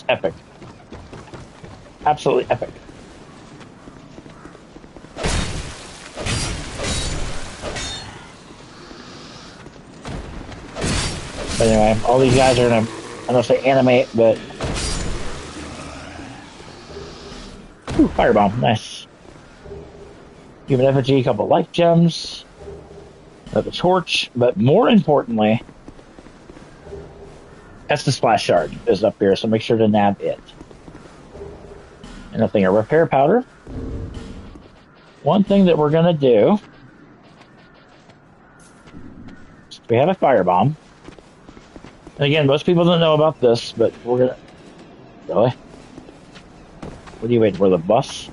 epic. Absolutely epic. But anyway, all these guys are gonna, I don't know if they animate, but... Ooh, firebomb, nice. Human effigy, a couple life gems. Another torch, but more importantly, that's the splash shard is up here, so make sure to nab it. And nothing, a repair powder. One thing that we're gonna do, we have a firebomb. And again, most people don't know about this, but we're gonna... Really? What are you waiting for, the bus?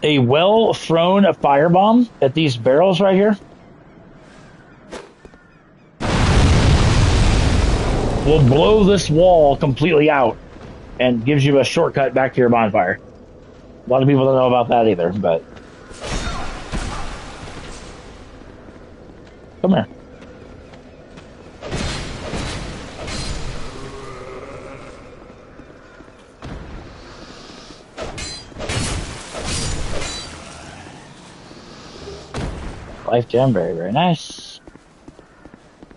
A well-thrown firebomb at these barrels right here will blow this wall completely out and gives you a shortcut back to your bonfire. A lot of people don't know about that either, but... Come here. Life gem, very, very nice.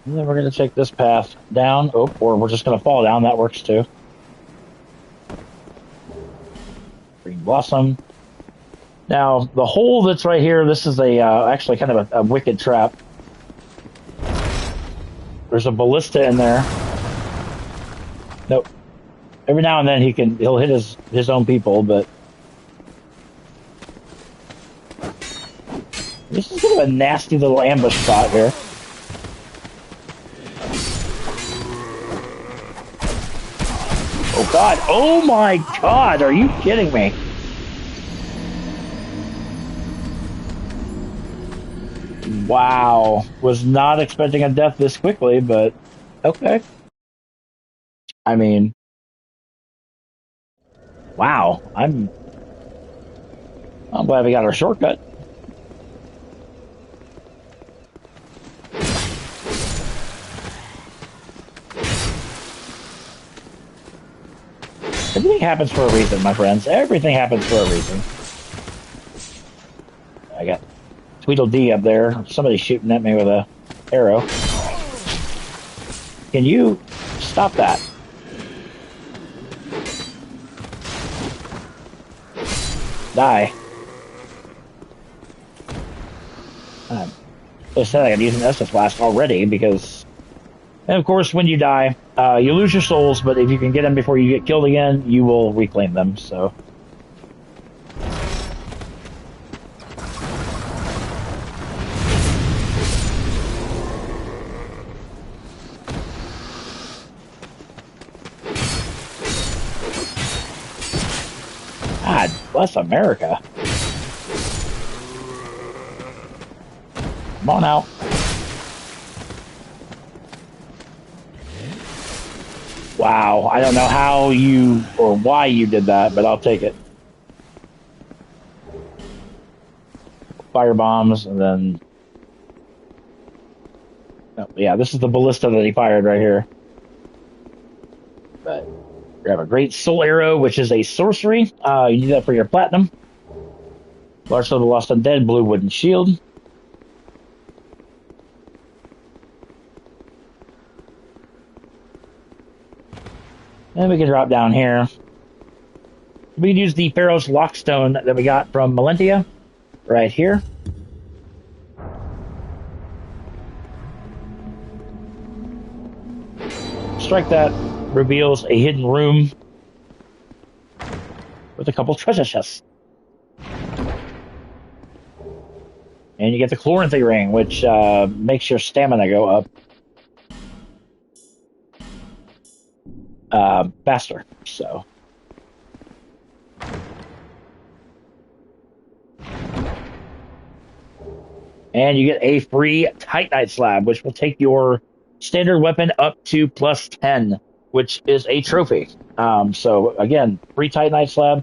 And then we're going to take this path down. Oh, or we're just going to fall down. That works too. Green blossom. Now, the hole that's right here, this is a actually kind of a wicked trap. There's a ballista in there. Nope. Every now and then he'll hit his own people, but this is kind of a nasty little ambush spot here. Oh god! Oh my god! Are you kidding me? Wow. Was not expecting a death this quickly, but okay. I mean, wow. I'm glad we got our shortcut. Everything happens for a reason, my friends. Everything happens for a reason. I got Tweedledee up there. Somebody's shooting at me with a arrow. Can you stop that? Die. I said I'm using Estus Blast already because... And of course, when you die, you lose your souls, but if you can get them before you get killed again, you will reclaim them, so... God bless America. Come on out. Wow, I don't know how you or why you did that, but I'll take it. Fire bombs, and then... Oh, yeah, this is the ballista that he fired right here. But you have a great soul arrow, which is a sorcery. You need that for your platinum. Large Soul of the Lost Undead, blue wooden shield. And we can drop down here. We can use the Pharaoh's Lockstone that we got from Melentia right here. Strike that reveals a hidden room with a couple treasure chests. And you get the Chloranthy ring, which makes your stamina go up faster. So, and you get a free Titanite slab, which will take your standard weapon up to +10, which is a trophy. So again, free Titanite slab,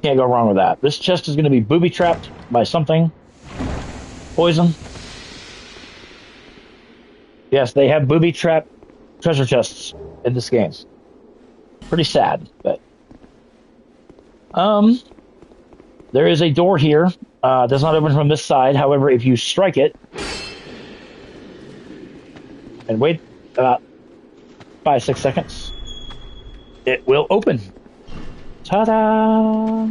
can't go wrong with that. This chest is going to be booby trapped by something. Poison. Yes, they have booby trap treasure chests in this game. Pretty sad, but there is a door here. Does not open from this side. However, if you strike it and wait about 5-6 seconds, it will open. Ta-da!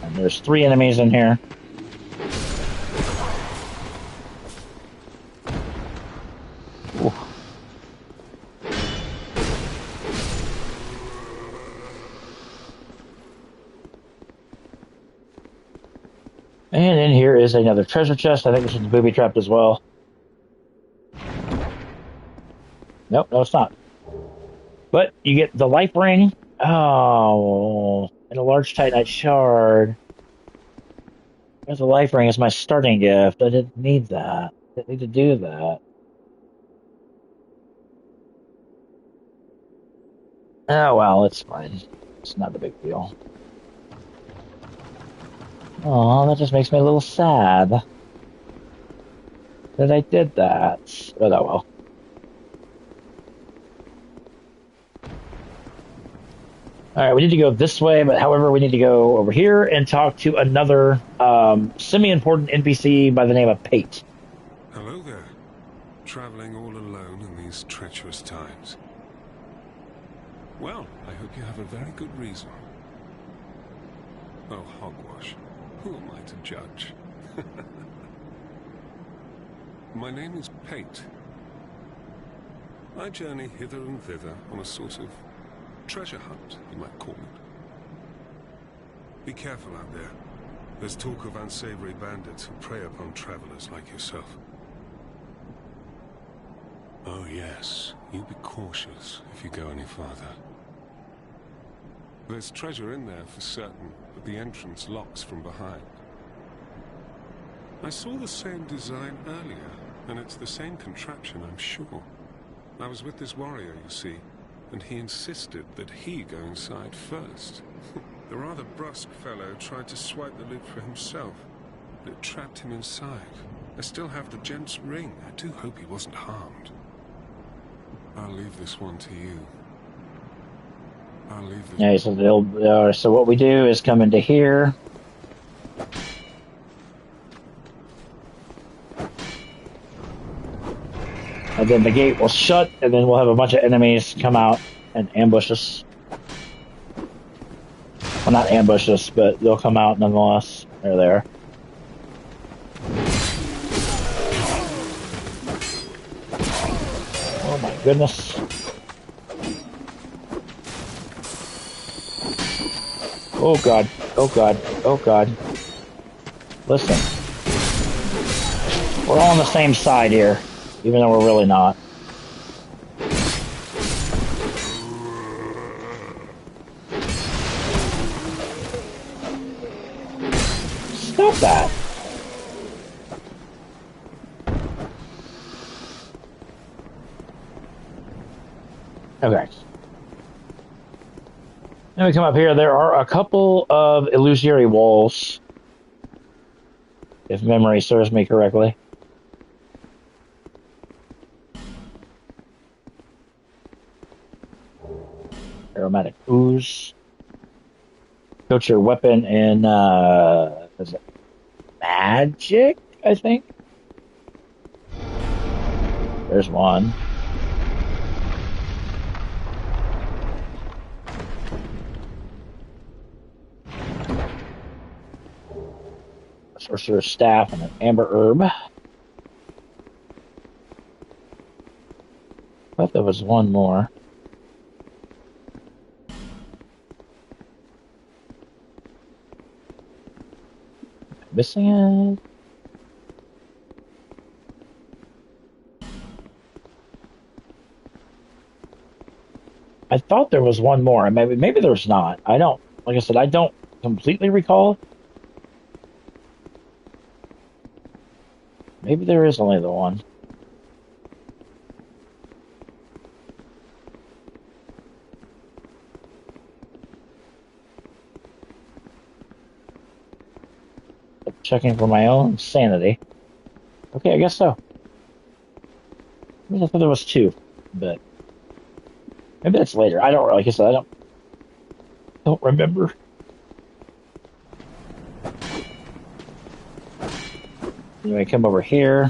And there's 3 enemies in here. Ooh. And in here is another treasure chest. I think this is booby trapped as well. Nope, no, it's not. But you get the life ring. Oh, and a large Titanite shard. There's a life ring as my starting gift. I didn't need that. I didn't need to do that. Oh, well, it's fine. It's not a big deal. Oh, that just makes me a little sad that I did that. But oh well. Alright, we need to go this way, but however, we need to go over here and talk to another semi-important NPC by the name of Pate. Hello there. Traveling all alone in these treacherous times. Well, I hope you have a very good reason. Oh, hogwash. Who am I to judge? My name is Pate. I journey hither and thither on a sort of treasure hunt, you might call it. Be careful out there. There's talk of unsavory bandits who prey upon travelers like yourself. Oh yes, you be cautious if you go any farther. There's treasure in there for certain, but the entrance locks from behind. I saw the same design earlier, and it's the same contraption, I'm sure. I was with this warrior, you see, and he insisted that he go inside first. The rather brusque fellow tried to swipe the lid for himself, but it trapped him inside. I still have the gent's ring. I do hope he wasn't harmed. I'll leave this one to you. I'll leave this. Yeah, so what we do is come into here. And then the gate will shut, and then we'll have a bunch of enemies come out and ambush us. Well, not ambush us, but they'll come out nonetheless. They're there. Oh my goodness. Oh god, oh god, oh god. Listen. We're all on the same side here, even though we're really not. Stop that. Okay. Then we come up here. There are a couple of illusory walls, if memory serves me correctly. Aromatic ooze. Coat your weapon in, is it magic, I think? There's one. sorcerer's staff, and an amber herb. I thought there was one more. Missing it. I thought there was one more. Maybe there's not. I don't. Like I said, I don't completely recall. Maybe there is only the one. Checking for my own sanity. Okay, I guess so. I thought there was two, but maybe that's later. I don't. Like I said, I don't remember. Anyway, come over here.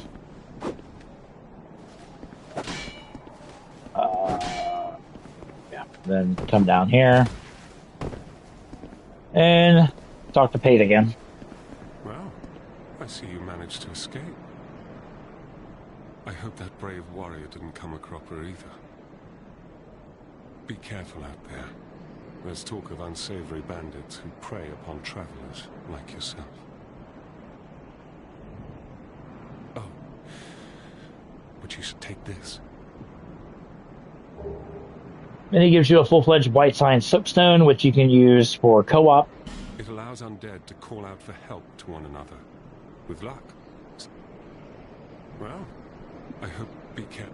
Yeah, then come down here and talk to Pate again. Well, I see you managed to escape. I hope that brave warrior didn't come a cropper either. Be careful out there. There's talk of unsavory bandits who prey upon travelers like yourself. Oh, but you should take this. And he gives you a full-fledged white sign soapstone, which you can use for co-op. It allows undead to call out for help to one another. With luck. Well, I hope be careful.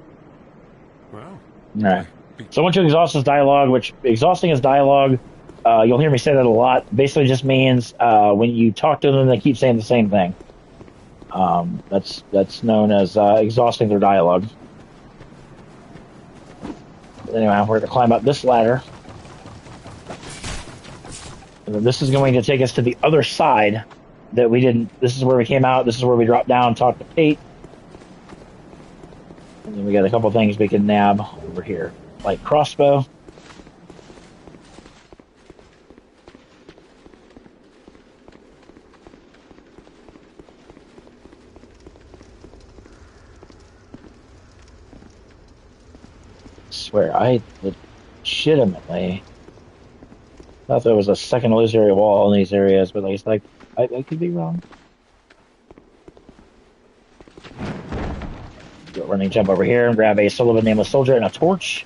Well, Alright. So once you exhaust his dialogue, which exhausting his dialogue, you'll hear me say that a lot, basically just means when you talk to them, they keep saying the same thing. That's known as exhausting their dialogue. Anyway, we're going to climb up this ladder. And then this is going to take us to the other side that we didn't. This is where we came out. This is where we dropped down, talked to Pate. And then we got a couple things we can nab over here. Like crossbow. I swear, I legitimately thought there was a second illusory wall in these areas, but like, I could be wrong. Do a running jump over here and grab a Sullivan Nameless Soldier and a torch.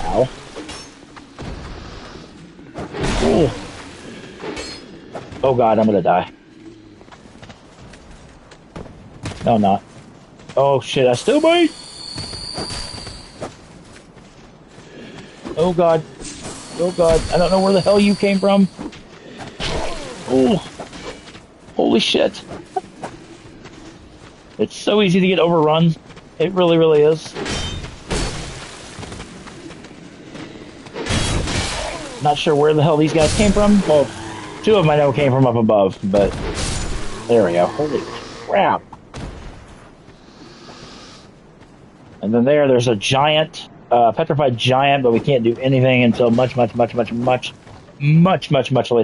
Ow. Ooh. Oh god, I'm gonna die. No, I'm not. Oh shit, I still might! Oh god. Oh god, I don't know where the hell you came from. Oh, holy shit. It's so easy to get overrun. It really, really is. Not sure where the hell these guys came from. Well, two of them I know came from up above, but there we go. Holy crap. And then there's a giant, petrified giant, but we can't do anything until much later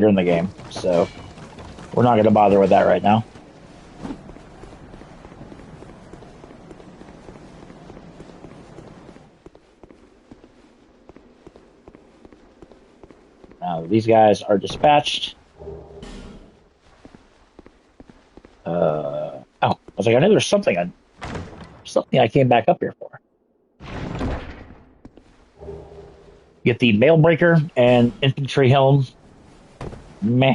in the game. So we're not going to bother with that right now. Now these guys are dispatched. Oh, I was like, I know there's something I came back up here for. Get the mail breaker and infantry helm. Meh.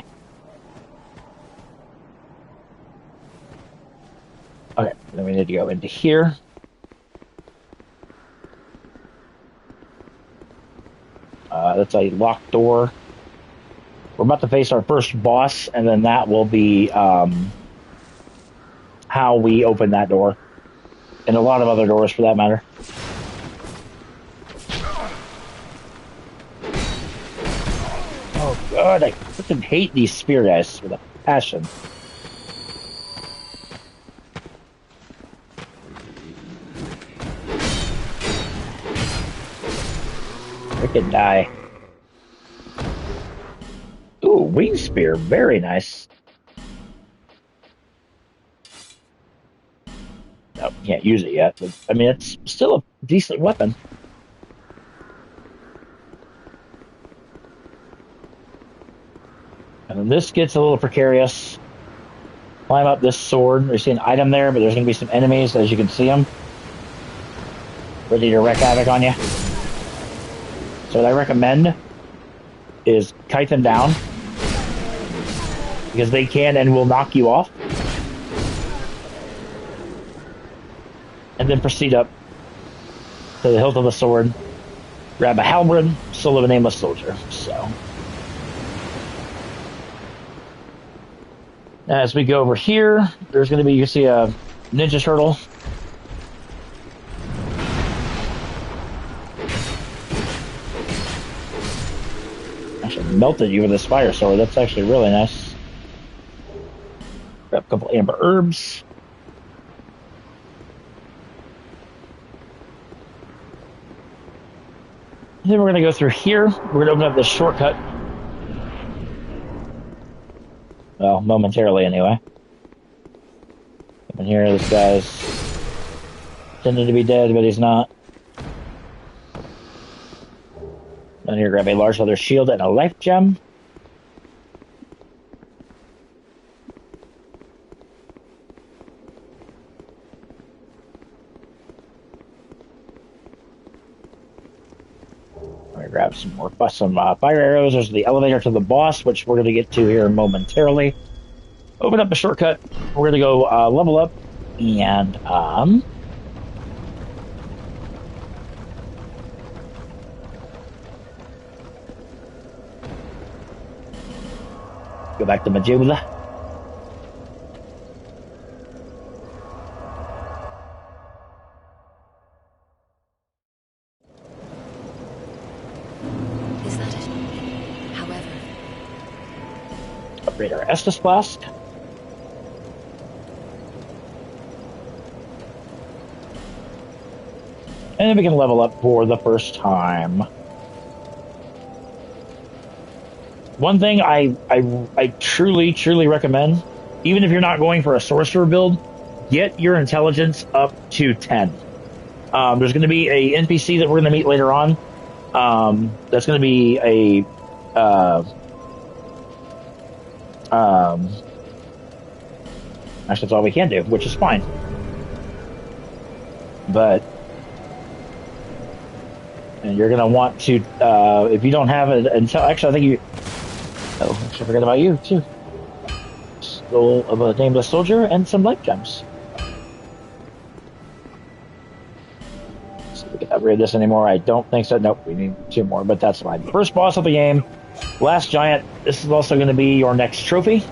Okay, then we need to go into here. That's a locked door. We're about to face our first boss, and then that will be how we open that door. And a lot of other doors, for that matter. Oh god, I freaking hate these spear guys with a passion. Freaking die. Ooh, wing spear. Very nice. No, can't use it yet, but I mean, it's still a decent weapon. And then this gets a little precarious. Climb up this sword. You see an item there, but there's going to be some enemies, as you can see them. Ready to wreak havoc on you. So what I recommend is kite them down, because they can and will knock you off. And then proceed up to the hilt of the sword. Grab a halberd, soul of a nameless soldier. So as we go over here, there's going to be, you can see a ninja turtle. Actually melted you with this fire sword. That's actually really nice. Grab a couple amber herbs. And then we're going to go through here. We're going to open up this shortcut. Well, momentarily anyway. Up in here, this guy's intended to be dead, but he's not. Down here, grab a large leather shield and a life gem. I'm gonna grab some more fire arrows. There's the elevator to the boss, which we're going to get to here momentarily. Open up a shortcut. We're going to go level up and go back to Majula. Is that it? However, Upgrade our Estus Flask. And then we can level up for the first time. One thing I truly recommend, even if you're not going for a sorcerer build, get your intelligence up to 10. There's going to be a NPC that we're going to meet later on. That's going to be a actually that's all we can do, which is fine. But and you're going to want to, if you don't have it until, actually I think you, oh, actually I forgot about you too. Soul of a nameless soldier and some life gems. So we can upgrade this anymore. I don't think so. Nope, we need 2 more, but that's fine. First boss of the game, last giant. This is also going to be your next trophy.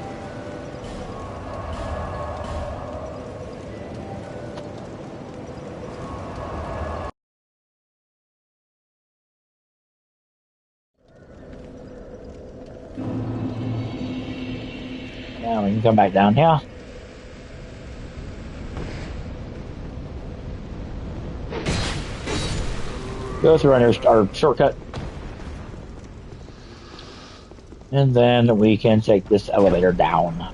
Now we can come back down here. Go through our shortcut. And then we can take this elevator down.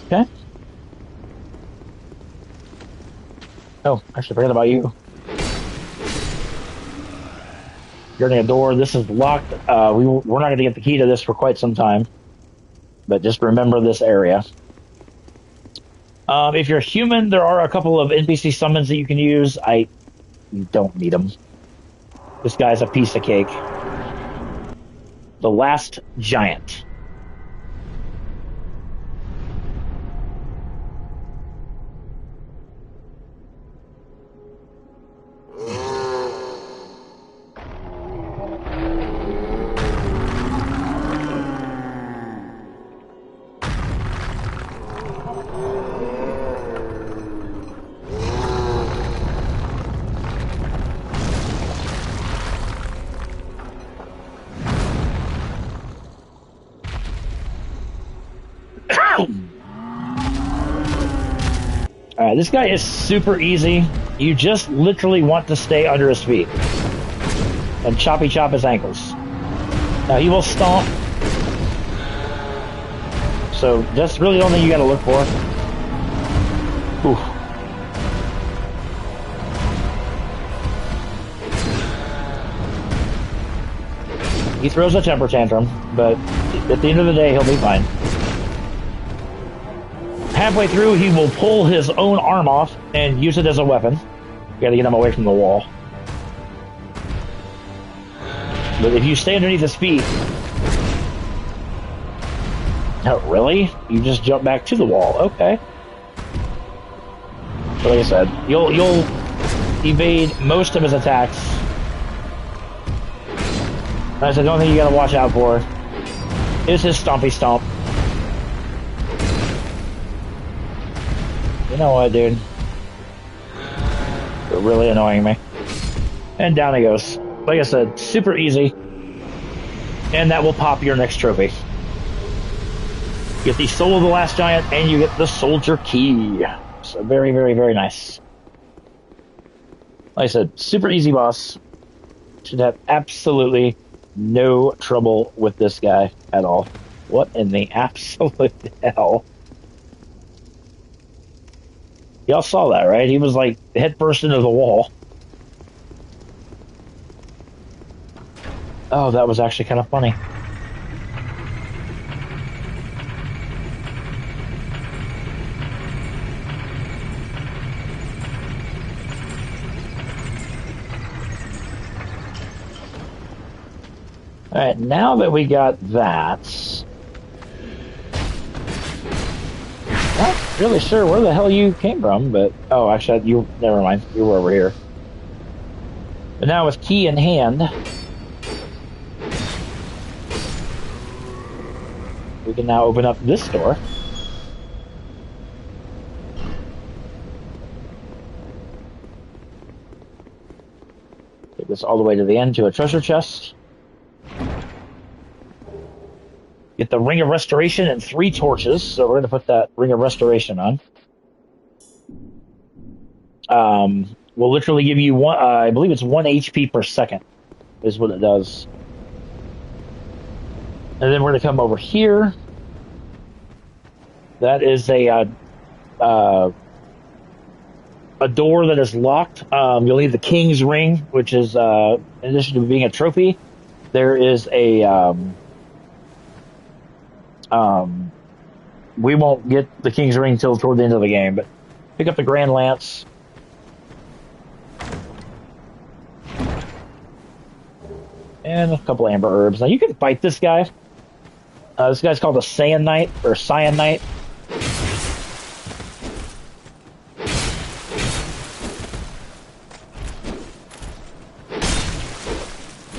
Okay. Oh, actually, forget about you. You're in a door. This is locked. We're not going to get the key to this for quite some time. But just remember this area. If you're human, there are a couple of NPC summons that you can use. You don't need them. This guy's a piece of cake. The last giant. Alright, this guy is super easy. You just literally want to stay under his feet. And choppy chop his ankles. Now he will stomp. So that's really the only thing you gotta look for. Oof. He throws a temper tantrum, but at the end of the day, he'll be fine. Halfway through, he will pull his own arm off and use it as a weapon. You gotta get him away from the wall. But if you stay underneath his feet... Oh, really? You just jump back to the wall. Okay. But like I said, you'll evade most of his attacks. I said, the only thing you gotta watch out for is his stompy stomp. You know what, dude? You're really annoying me. And down he goes. Like I said, super easy. And that will pop your next trophy. Get the Soul of the Last Giant, and you get the Soldier Key. So very, very, very nice. Like I said, super easy boss. Should have absolutely no trouble with this guy at all. What in the absolute hell? Y'all saw that, right? He was like head first into the wall. Oh, that was actually kind of funny. Alright, now that we got that... Not really sure where the hell you came from, but... Oh, actually, you... Never mind. You were over here. But now with key in hand... We can now open up this door. Take this all the way to the end to a treasure chest. Get the Ring of Restoration and 3 torches, so we're going to put that Ring of Restoration on. Will literally give you one, I believe it's 1 HP per second, is what it does. And then we're going to come over here. That is a door that is locked. You'll need the King's Ring, which is, in addition to being a trophy, there is a, we won't get the King's Ring till toward the end of the game, but pick up the Grand Lance. And a couple Amber Herbs. Now you can fight this guy. This guy's called a Saiyan Knight, or Saiyan Knight.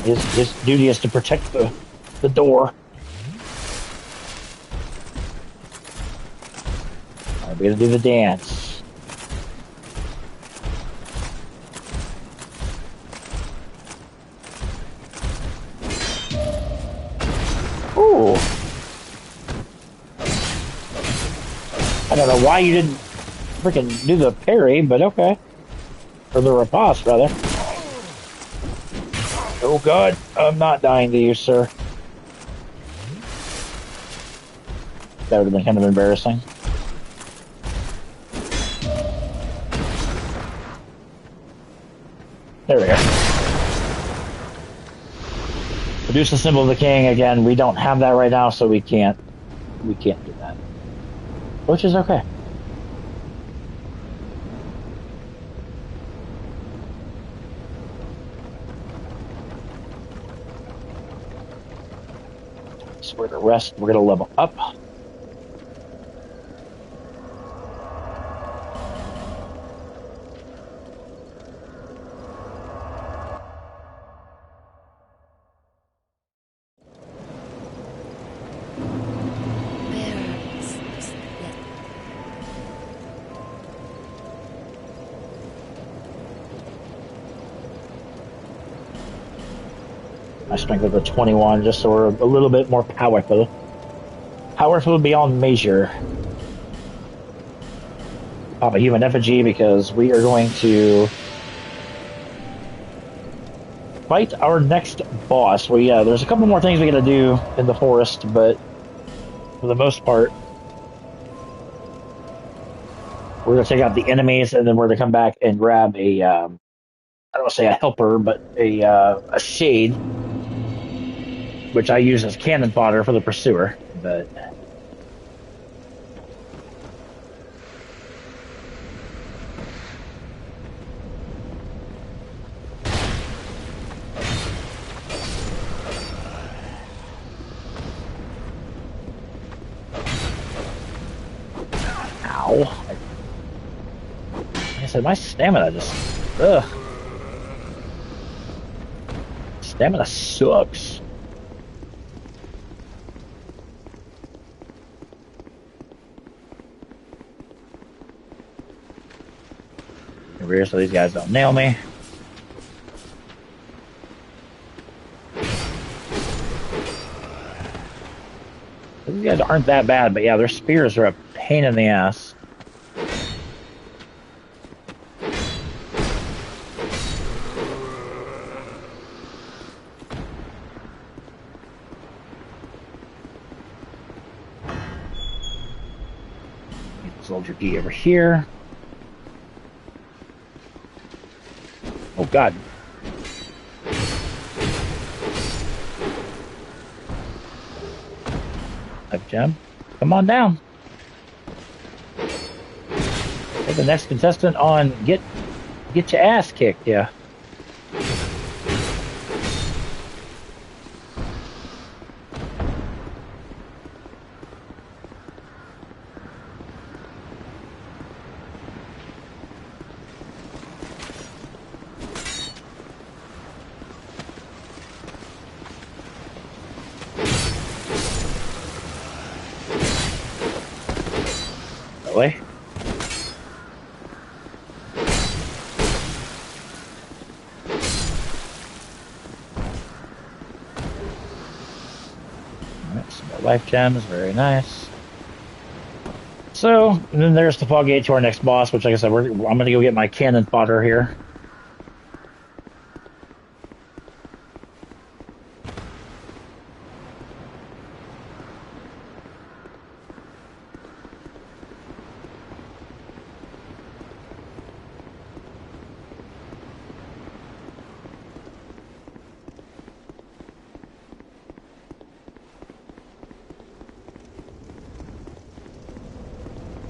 His duty is to protect the door. Alright, we're gonna do the dance. Ooh. I don't know why you didn't freaking do the parry, but okay. Or the riposte, rather. Oh god, I'm not dying to you, sir. That would have been kind of embarrassing. There we go. Produce the symbol of the king again. We don't have that right now, so we can't do that. Which is okay. So we're gonna rest. We're gonna level up. My strength is a 21, just so we're a little bit more powerful. Powerful beyond measure. pop a human effigy because we are going to fight our next boss. There's a couple more things we got to do in the forest, but for the most part, we're going to take out the enemies, and then we're going to come back and grab a, I don't want to say a helper, but a shade, which I use as cannon fodder for the pursuer. But ow. Like I said, my stamina just, ugh. Stamina sucks. Rear so these guys don't nail me. These guys aren't that bad, but yeah, their spears are a pain in the ass. Soldier key over here. Oh god. Life gem. Come on down. Get the next contestant on. Get your ass kicked, yeah. Way. Alright, some more life gems, very nice. So, and then there's the fog gate to our next boss, which, like I said, I'm going to go get my cannon fodder here.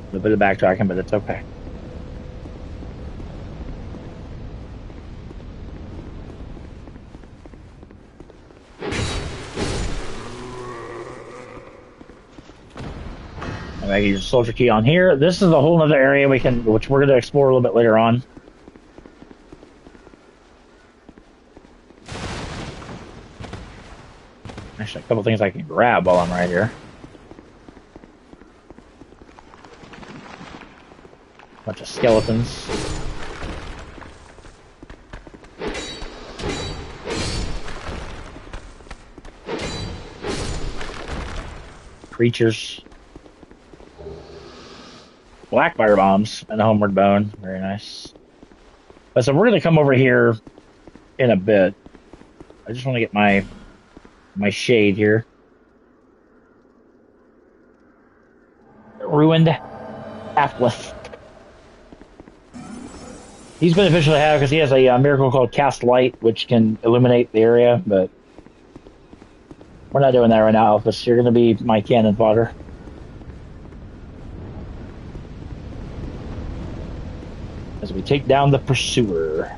A little bit of backtracking, but it's okay. I use a soldier key on here. This is a whole other area which we're going to explore a little bit later on. Actually, a couple things I can grab while I'm right here. Bunch of skeletons. Creatures. Black fire bombs and a homeward bone. Very nice. But so we're going to come over here in a bit. I just want to get my shade here. Ruined Atlas. He's beneficial to have because he has a miracle called Cast Light, which can illuminate the area, but we're not doing that right now, Alphys. You're going to be my cannon fodder. As we take down the pursuer.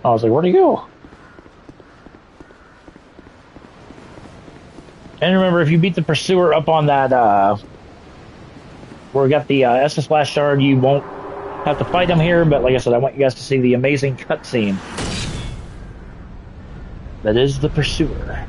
I was like, where'd he go? And remember, if you beat the pursuer up on that, where we got the SS Blast Shard, you won't have to fight him here, but like I said, I want you guys to see the amazing cutscene that is the pursuer.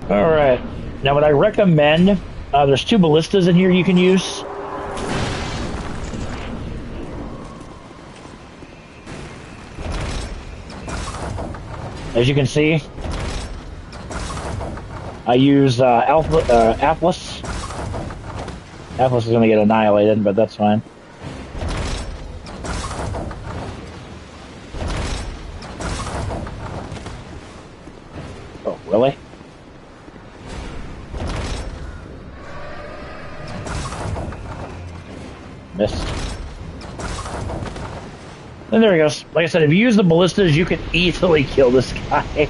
Alright, now what I recommend, there's 2 ballistas in here you can use. As you can see, I use Atlas. Atlas is going to get annihilated, but that's fine. Oh, really? Missed. And there he goes. Like I said, if you use the ballistas, you can easily kill this guy.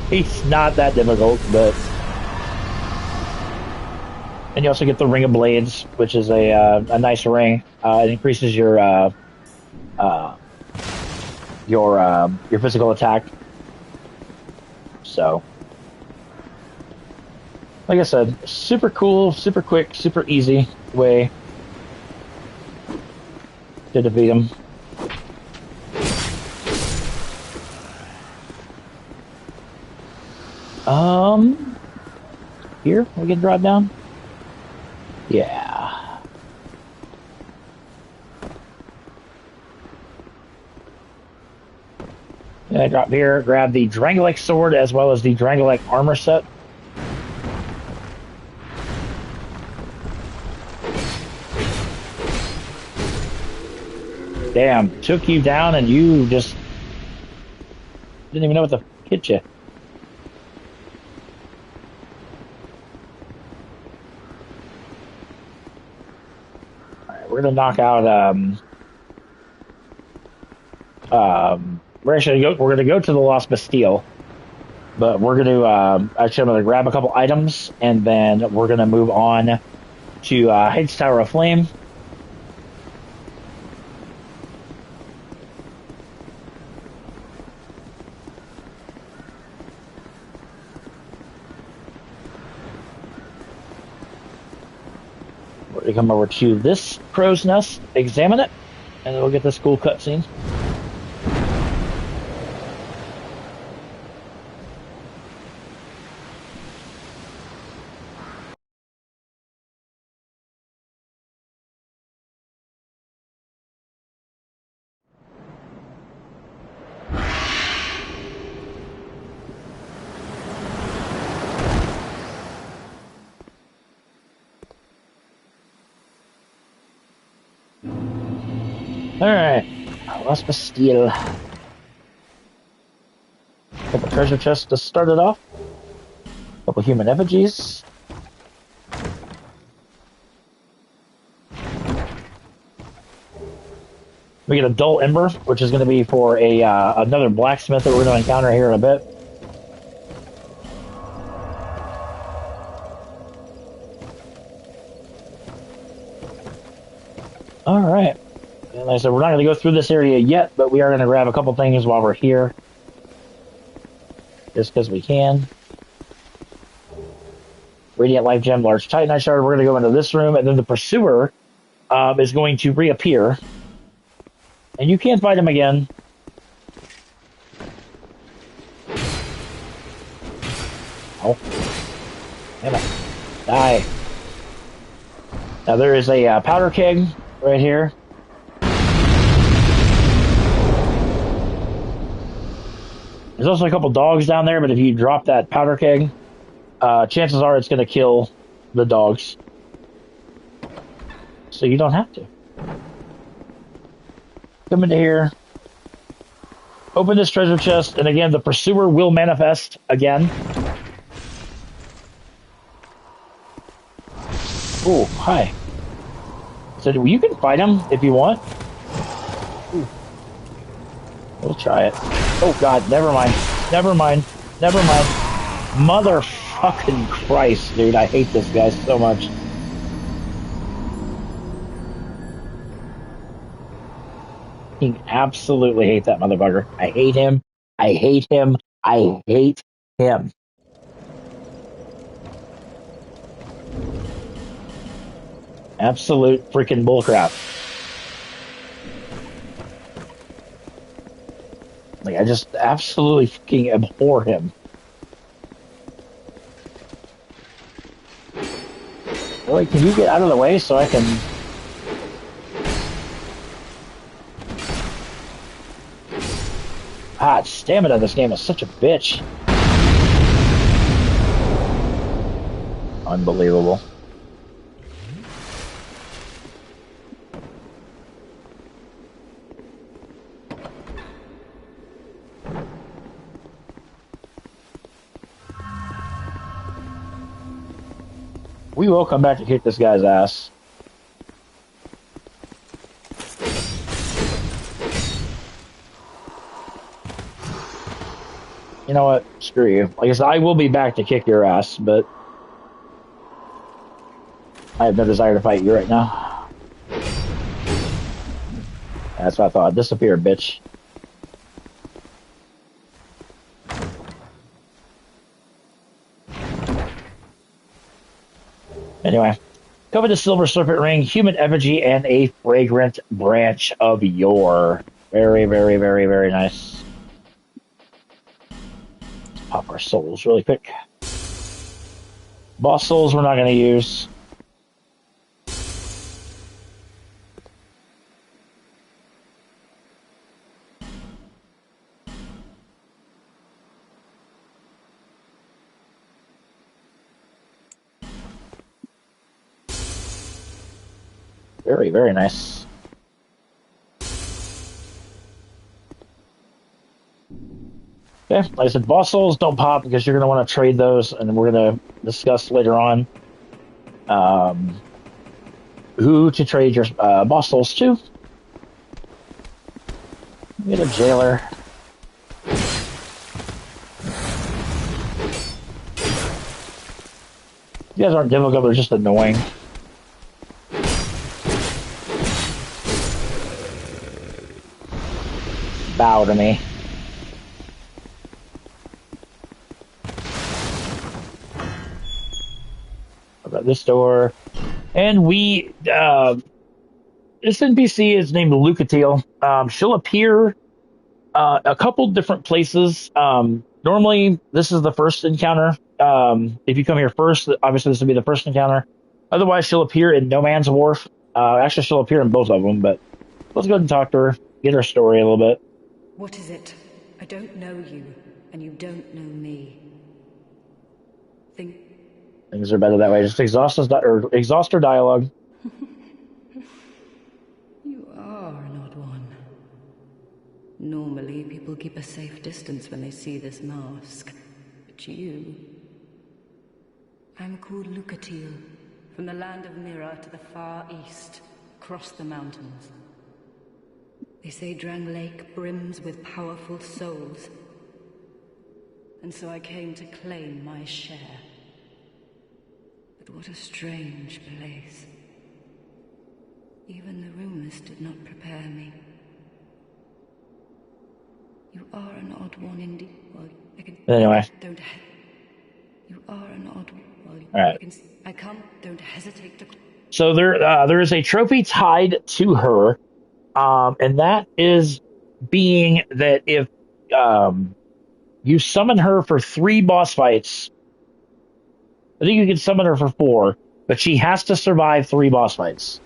He's not that difficult, but... And you also get the Ring of Blades, which is a nice ring. It increases your physical attack. So... Like I said, super cool, super quick, super easy way to defeat him. Here we can drop down. Yeah. And I drop here, grab the Drangleic sword as well as the Drangleic armor set. Damn, took you down and you just didn't even know what to hit you. Alright, we're gonna knock out we're gonna go to the Lost Bastille. But we're gonna actually I'm gonna grab a couple items and then we're gonna move on to Heide's Tower of Flame. We're gonna come over to this crow's nest, examine it, and then we'll get this cool cutscene. Alright, Lost Bastille. Couple treasure chests to start it off. Couple human effigies. We get a dull ember, which is going to be for a another blacksmith that we're going to encounter here in a bit. Alright. And like I said, we're not going to go through this area yet, but we are going to grab a couple things while we're here. Just because we can. Radiant Life Gem, Large Titanite Shard. We're going to go into this room, and then the Pursuer is going to reappear. And you can't fight him again. Oh. Damn it. Die. Now there is a powder keg right here. There's also a couple dogs down there, but if you drop that powder keg, chances are it's going to kill the dogs. So you don't have to. Come into here. Open this treasure chest, and again, the Pursuer will manifest again. Oh, hi. So you can fight him if you want. Ooh. We'll try it. Oh god, never mind. Never mind. Never mind. Mother fucking Christ, dude. I hate this guy so much. fucking absolutely hate that motherfucker. I hate him. I hate him. I hate him. Absolute freaking bullcrap. Like, I just absolutely fucking abhor him. Really, can you get out of the way so I can... Ah, stamina in this game is such a bitch. Unbelievable. We will come back to kick this guy's ass. You know what? Screw you. Like I said, I will be back to kick your ass, but I have no desire to fight you right now. That's what I thought. Disappear, bitch. Anyway, cover the silver serpent ring, human effigy, and a fragrant branch of yore. Very, very, very, very nice. Let's pop our souls really quick. Boss souls we're not going to use. Very, very nice. Okay, like I said, boss souls don't pop because you're going to want to trade those, and we're going to discuss later on who to trade your boss souls to. Get a jailer. You guys aren't difficult, they're just annoying. Bow to me. About this door. And we, this NPC is named Lucatiel. She'll appear a couple different places. Normally, this is the first encounter. If you come here first, obviously this will be the first encounter. Otherwise, she'll appear in No Man's Wharf. Actually, she'll appear in both of them, but let's go ahead and talk to her, get her story a little bit. What is it? I don't know you, and you don't know me. Things are better that way. Just exhaust her dialogue. You are an odd one. Normally, people keep a safe distance when they see this mask. But you... I'm called Lucatiel, from the land of Mira to the far east, across the mountains. They say Drang Lake brims with powerful souls. And so I came to claim my share. But what a strange place. Even the rumors did not prepare me. You are an odd one indeed. Well, anyway. You are an odd one. Well, all right. I come. Don't hesitate to... So there is a trophy tied to her. And that is being that if you summon her for 3 boss fights, I think you can summon her for 4, but she has to survive 3 boss fights.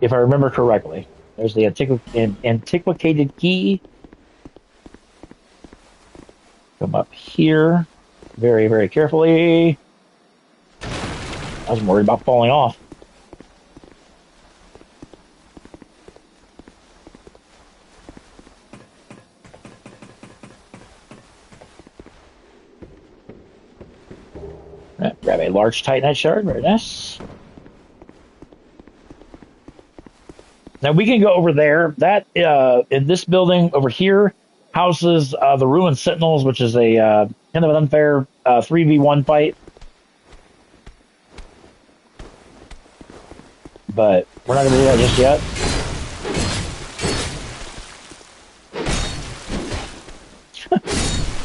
If I remember correctly. There's the antiquated key. Come up here very, very carefully. I was worried about falling off. Right, grab a large titanite shard, very nice. Now we can go over there. That in this building over here houses the ruined Sentinels, which is a kind of an unfair 3v1 fight. but we're not going to do that just yet.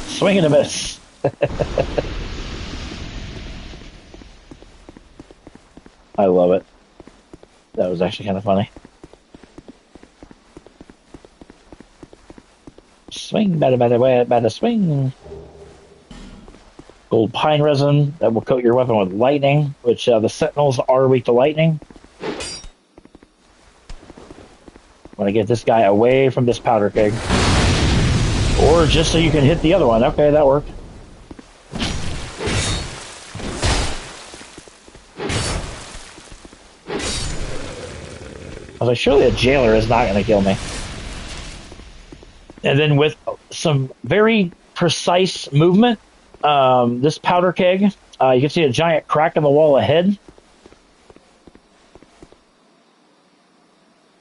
Swing and a miss. I love it. That was actually kind of funny. Swing, better swing. Gold pine resin that will coat your weapon with lightning, which the Sentinels are weak to lightning. Want to get this guy away from this powder keg. Or just so you can hit the other one. Okay, that worked. I was like, surely a jailer is not going to kill me. And then with some very precise movement, this powder keg, you can see a giant crack in the wall ahead.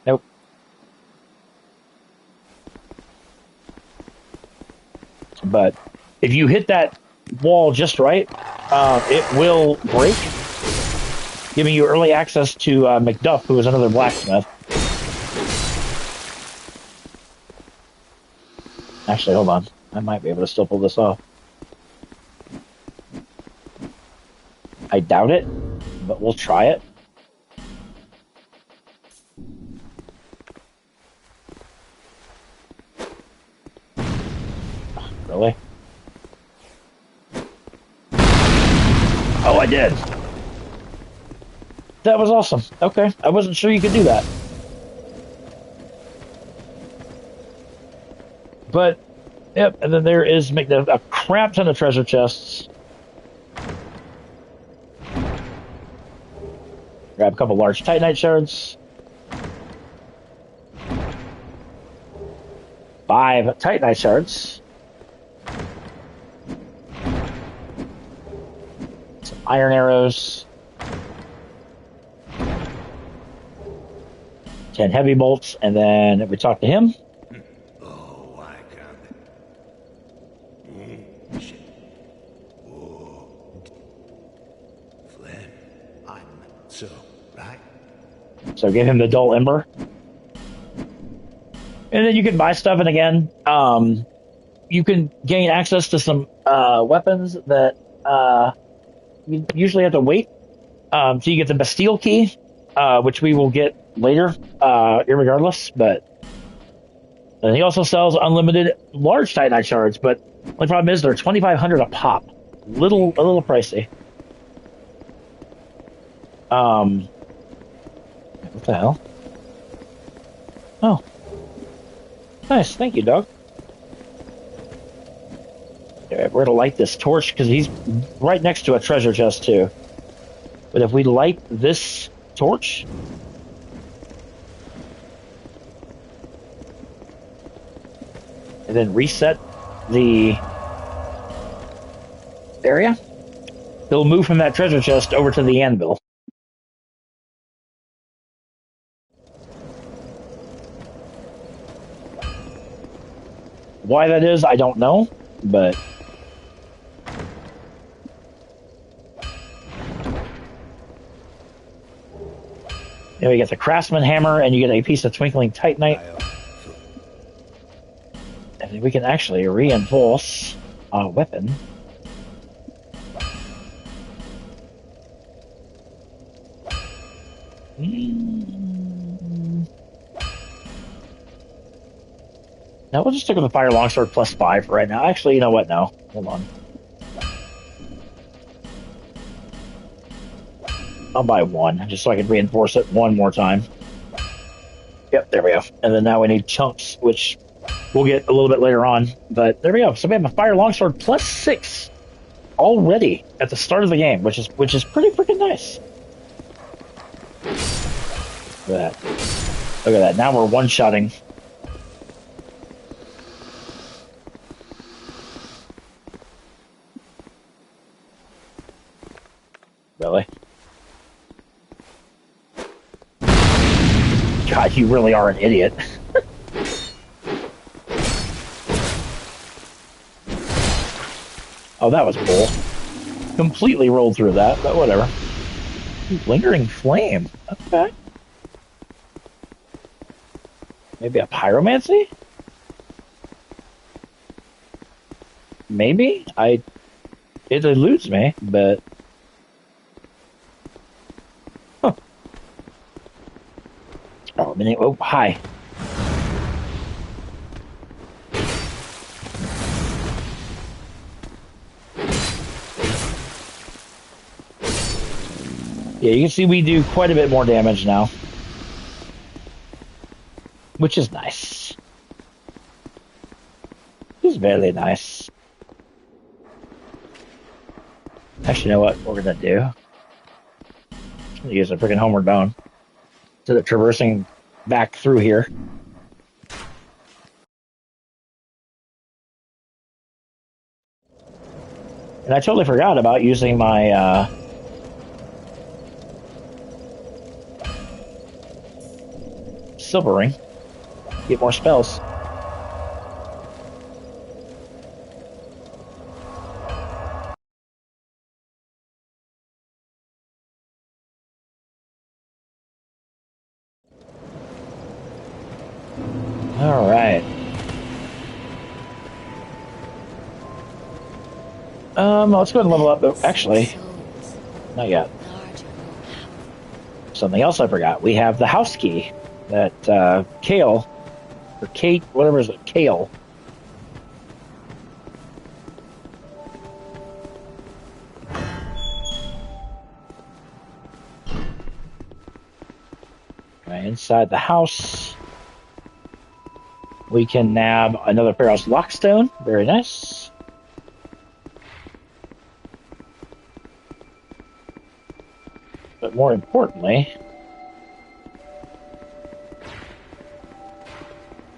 Nope. But if you hit that wall just right, it will break, giving you early access to Macduff, who is another blacksmith. Actually, hold on. I might be able to still pull this off. I doubt it, but we'll try it. Really? Oh, I did. That was awesome. Okay, I wasn't sure you could do that. But, yep, and then there is a crap ton of treasure chests. Grab a couple large Titanite shards. 5 Titanite shards. Some iron arrows. 10 heavy bolts, and then if we talk to him. So give him the dull ember. And then you can buy stuff, and again, you can gain access to some weapons that you usually have to wait. So you get the Bastille key, which we will get later, irregardless. But and he also sells unlimited large Titanite shards, but the problem is they're 2,500 a pop. A little pricey. What the hell? Oh. Nice, thank you, dog. Right, we're gonna light this torch because he's right next to a treasure chest too. But if we light this torch, and then reset the area, he'll move from that treasure chest over to the anvil. Why that is, I don't know, but you get the craftsman hammer, and you get a piece of twinkling titanite. And we can actually reinforce our weapon. Now we'll just stick with the fire longsword plus 5 for right now. Actually, you know what? No. Hold on. I'll buy 1, just so I can reinforce it one more time. Yep, there we go. And then now we need chunks, which we'll get a little bit later on. But there we go. So we have a fire longsword plus 6 already at the start of the game, which is pretty freaking nice. Look at that. Look at that. Now we're one-shotting. Really? God, you really are an idiot. Oh, that was bull. Completely rolled through that, but whatever. Lingering flame. Okay. Maybe a pyromancy? Maybe? It eludes me, but... Huh. Oh, minute. Oh, hi. Yeah, you can see we do quite a bit more damage now. Which is nice. It's very nice. Actually, you know what we're gonna do? I'm gonna use a freaking homeward bone. So that traversing back through here. And I totally forgot about using my silver ring. Get more spells. All right. Let's go ahead and level up. Oh, actually, not yet. Something else I forgot. We have the house key that Kale, or Kate, whatever is it, Kale. Right, inside the house, we can nab another Pharaoh's Lockstone. Very nice. But more importantly,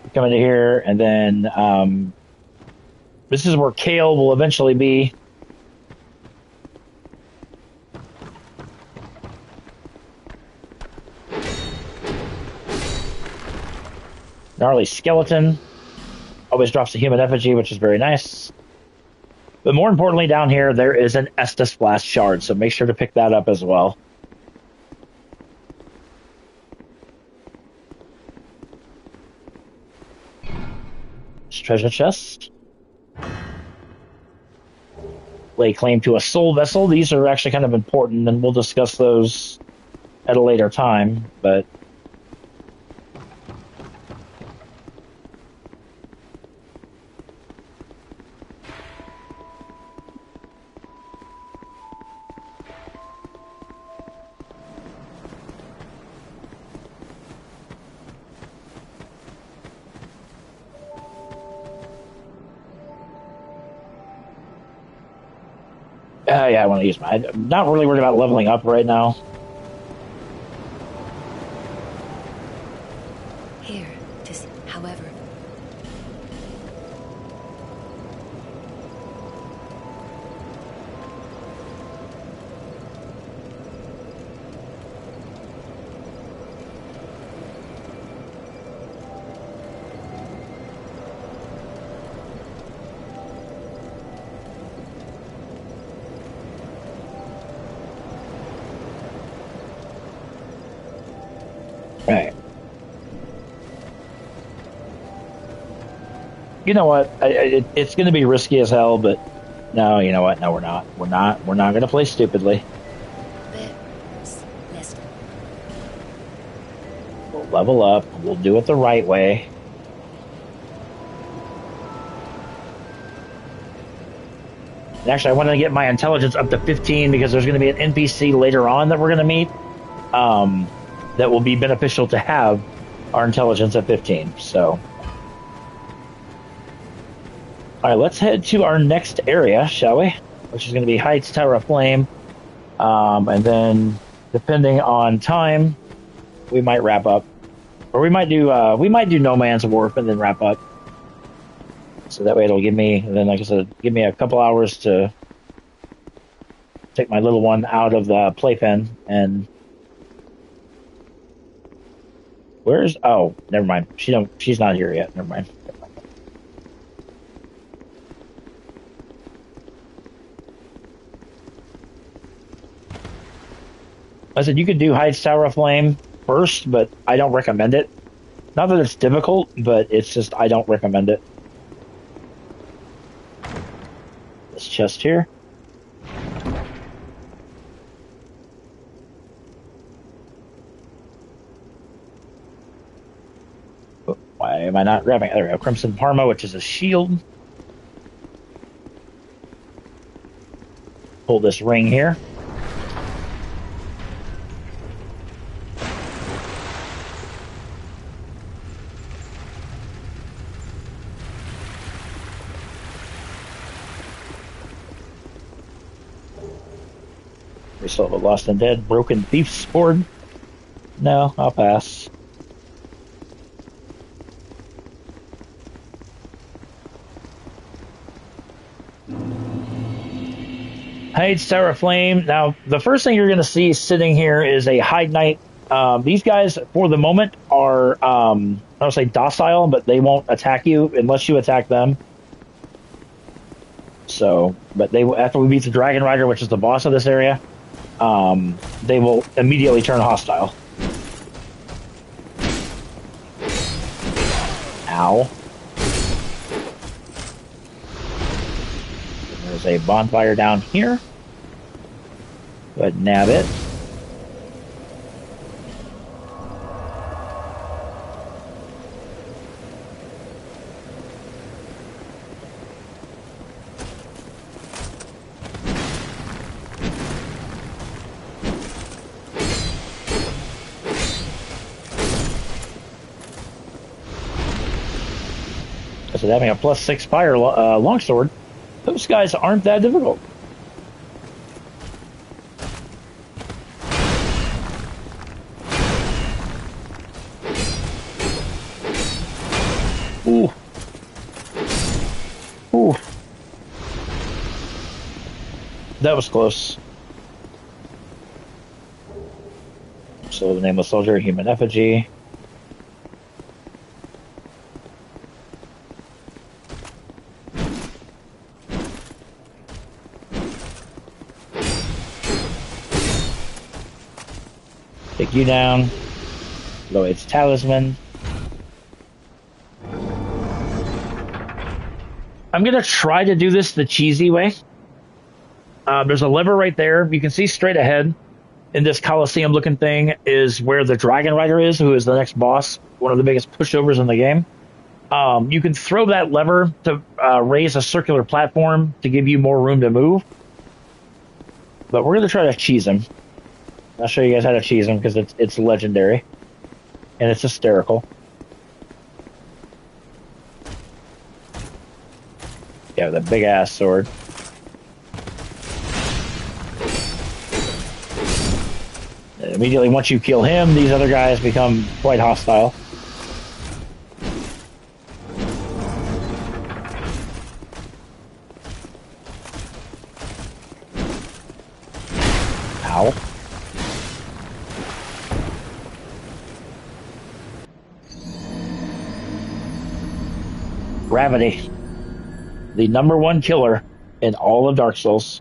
we come into here, and then this is where Kale will eventually be. Gnarly skeleton. Always drops a human effigy, which is very nice. But more importantly, down here, there is an Estus Blast shard, so make sure to pick that up as well. Treasure chest. Lay claim to a soul vessel. These are actually kind of important, and we'll discuss those at a later time, but yeah, I want to use mine. I'm not really worried about leveling up right now. Here, just however. Right. You know what? It's going to be risky as hell, but no, you know what? No, we're not. We're not going to play stupidly. We'll level up. We'll do it the right way. And actually, I want to get my intelligence up to 15 because there's going to be an NPC later on that we're going to meet. That will be beneficial to have our intelligence at 15. So, all right, let's head to our next area, shall we? Which is going to be Heide's Tower of Flame, and then depending on time, we might wrap up, or we might do No Man's Wharf and then wrap up. So that way it'll give me, then like I said, give me a couple hours to take my little one out of the playpen and. Where's... Oh, never mind. She's not here yet. Never mind. I said you could do Heide's Tower of Flame first, but I don't recommend it. Not that it's difficult, but it's just I don't recommend it. This chest here. Why am I not grabbing it? There we go. Crimson Parma, which is a shield. Pull this ring here. We still have a Lost and Dead Broken Thief's Sword. No, I'll pass. Heide's Tower of Flame. Now, the first thing you're going to see sitting here is a Heide Knight. These guys, for the moment, are, I don't say docile, but they won't attack you unless you attack them. So, but they after we beat the Dragon Rider, which is the boss of this area, they will immediately turn hostile. Ow. There's a bonfire down here. Go ahead and nab it. So having a +6 fire longsword, those guys aren't that difficult. Ooh. Ooh. That was close. So the Nameless Soldier, Human Effigy. Take you down. Lloyd's Talisman. I'm going to try to do this the cheesy way. There's a lever right there. You can see straight ahead in this Coliseum looking thing is where the Dragon Rider is, who is the next boss, one of the biggest pushovers in the game. You can throw that lever to raise a circular platform to give you more room to move. But we're going to try to cheese him. I'll show you guys how to cheese him because it's legendary. And it's hysterical. Yeah, with a big ass sword. And immediately once you kill him, these other guys become quite hostile. Ow. Gravity, the #1 killer in all of Dark Souls.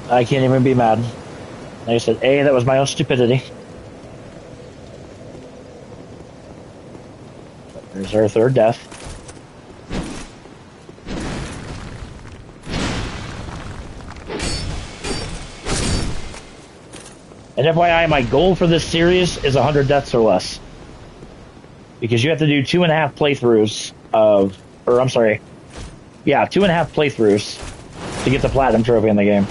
I can't even be mad. Like I said, that was my own stupidity. There's our third death. And FYI, my goal for this series is 100 deaths or less. Because you have to do 2.5 playthroughs of... Or, I'm sorry. Yeah, 2.5 playthroughs to get the Platinum Trophy in the game.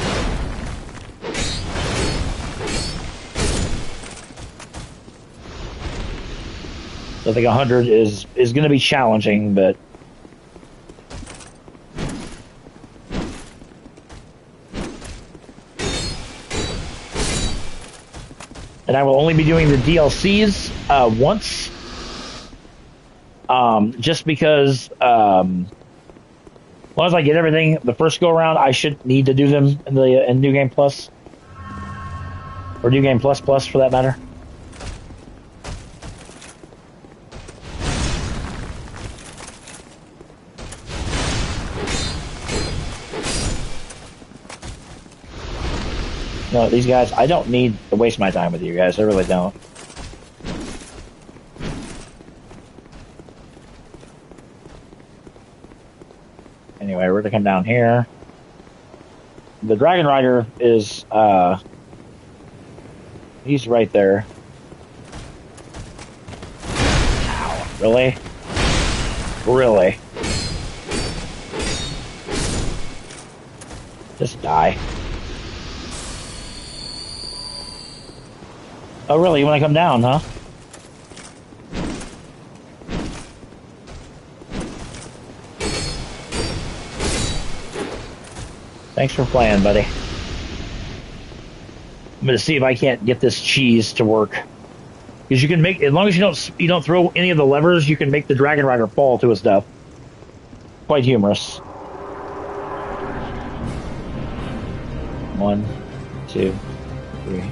So I think 100 is going to be challenging, but... And I will only be doing the DLCs once. Just because as long as I get everything the first go around, I shouldn't need to do them in New Game Plus. Or New Game Plus for that matter. No, these guys, I don't need to waste my time with you guys. I really don't. Anyway, we're gonna come down here. The Dragon Rider is, he's right there. Ow. Really? Really? Just die. Oh, really? You want to come down, huh? Thanks for playing, buddy. I'm gonna see if I can't get this cheese to work. Because you can make, as long as you don't throw any of the levers, you can make the Dragon Rider fall to his death. Quite humorous. 1, 2, 3.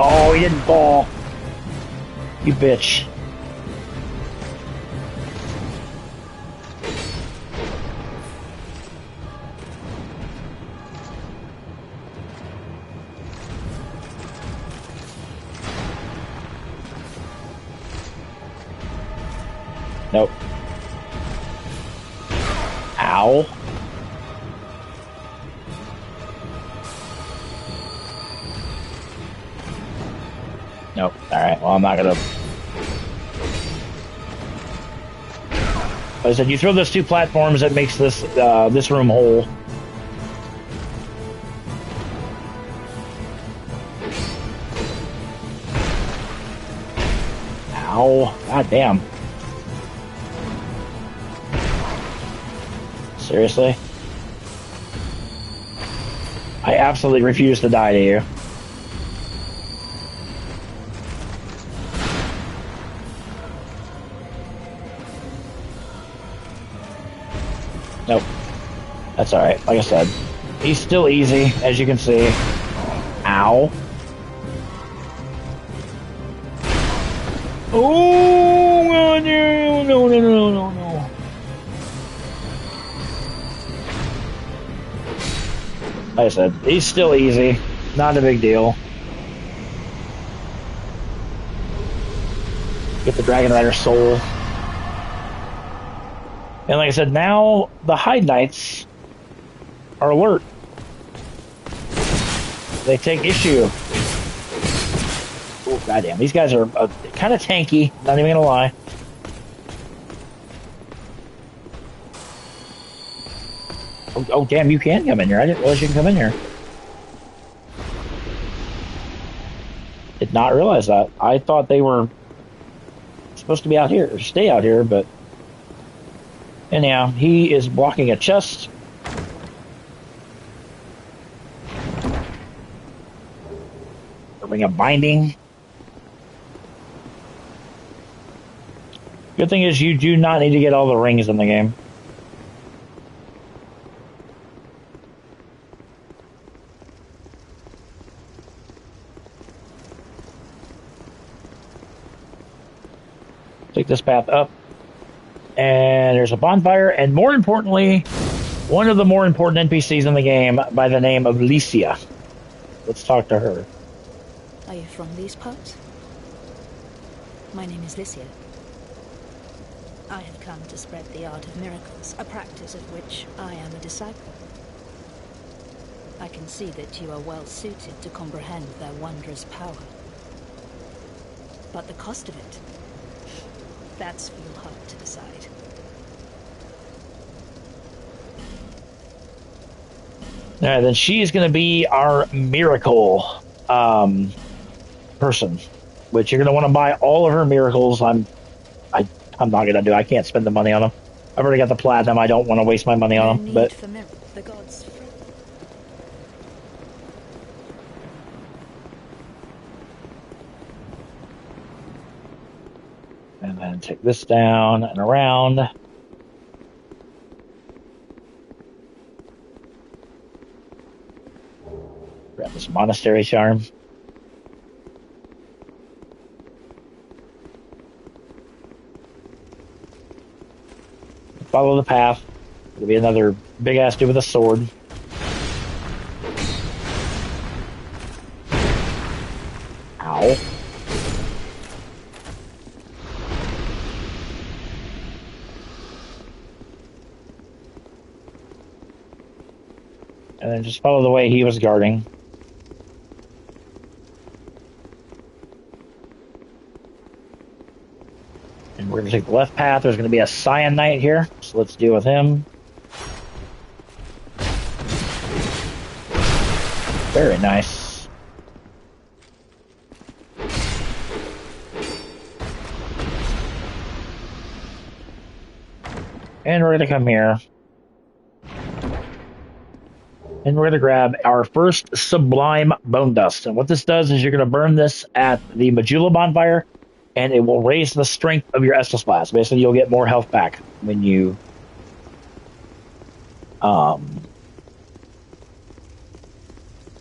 Oh, he didn't fall. You bitch. Nope. Ow. Nope. Alright, well, I'm not gonna... Like I said, you throw those two platforms, it makes this, this room whole. Ow. God damn. Seriously? I absolutely refuse to die to you. Nope. That's alright. Like I said, he's still easy, as you can see. Ow. Oh, no, no, no, no, no, no. Like I said, he's still easy. Not a big deal. Get the Dragon Rider soul. And like I said, now the Heide Knights are alert. They take issue. Oh, goddamn. These guys are kind of tanky, not even gonna lie. Oh, damn, you can come in here. I didn't realize you can come in here. Did not realize that. I thought they were supposed to be out here, or stay out here, but... Anyhow, he is blocking a chest. Bring a binding. Good thing is you do not need to get all the rings in the game. Take this path up. And there's a bonfire, and more importantly, one of the more important NPCs in the game by the name of Lisia. Let's talk to her. Are you from these parts? My name is Lisia. I have come to spread the art of miracles, a practice of which I am a disciple. I can see that you are well suited to comprehend their wondrous power. But the cost of it, that's for your heart to decide. Alright, then she is going to be our miracle person, which you're going to want to buy all of her miracles. I'm not going to do. I can't spend the money on them. I've already got the platinum. I don't want to waste my money on them. But the gods. And then take this down and around. Grab this monastery charm. Follow the path. It'll be another big ass dude with a sword. Ow. And then just follow the way he was guarding. And we're going to take the left path. There's going to be a Scion Knight here, so let's deal with him. Very nice. And we're going to come here. And we're going to grab our first Sublime Bone Dust. And what this does is you're going to burn this at the Majula bonfire, and it will raise the strength of your Estus Blast. Basically, you'll get more health back when you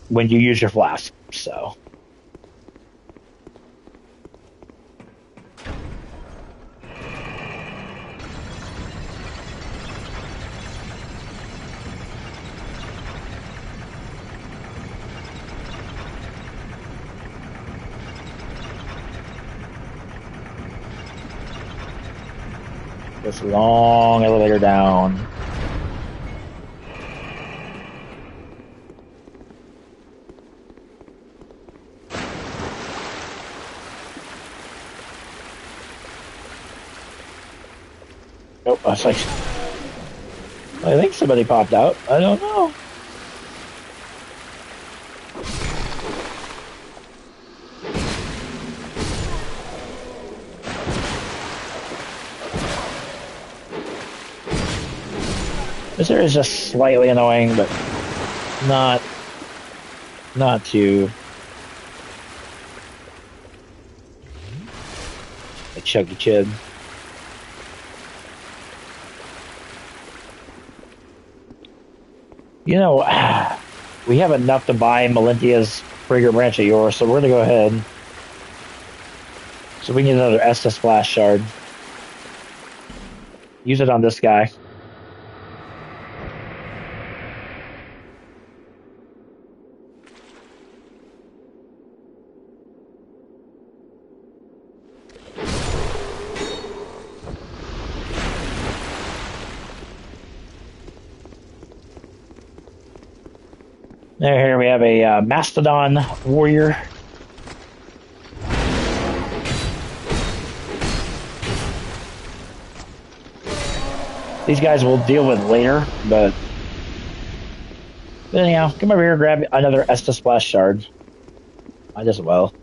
use your flask. So this long elevator down. Nope, I was like, I think somebody popped out. I don't know. This area is just slightly annoying, but not too like Chuggy Chid. You know, we have enough to buy Melentia's Fragrant Branch of Yore, so we're gonna go ahead. So we need another Estus Flash Shard. Use it on this guy. Here we have a Mastodon Warrior. These guys we'll deal with later, but anyhow, come over here and grab another Estus Splash Shard. Might as well.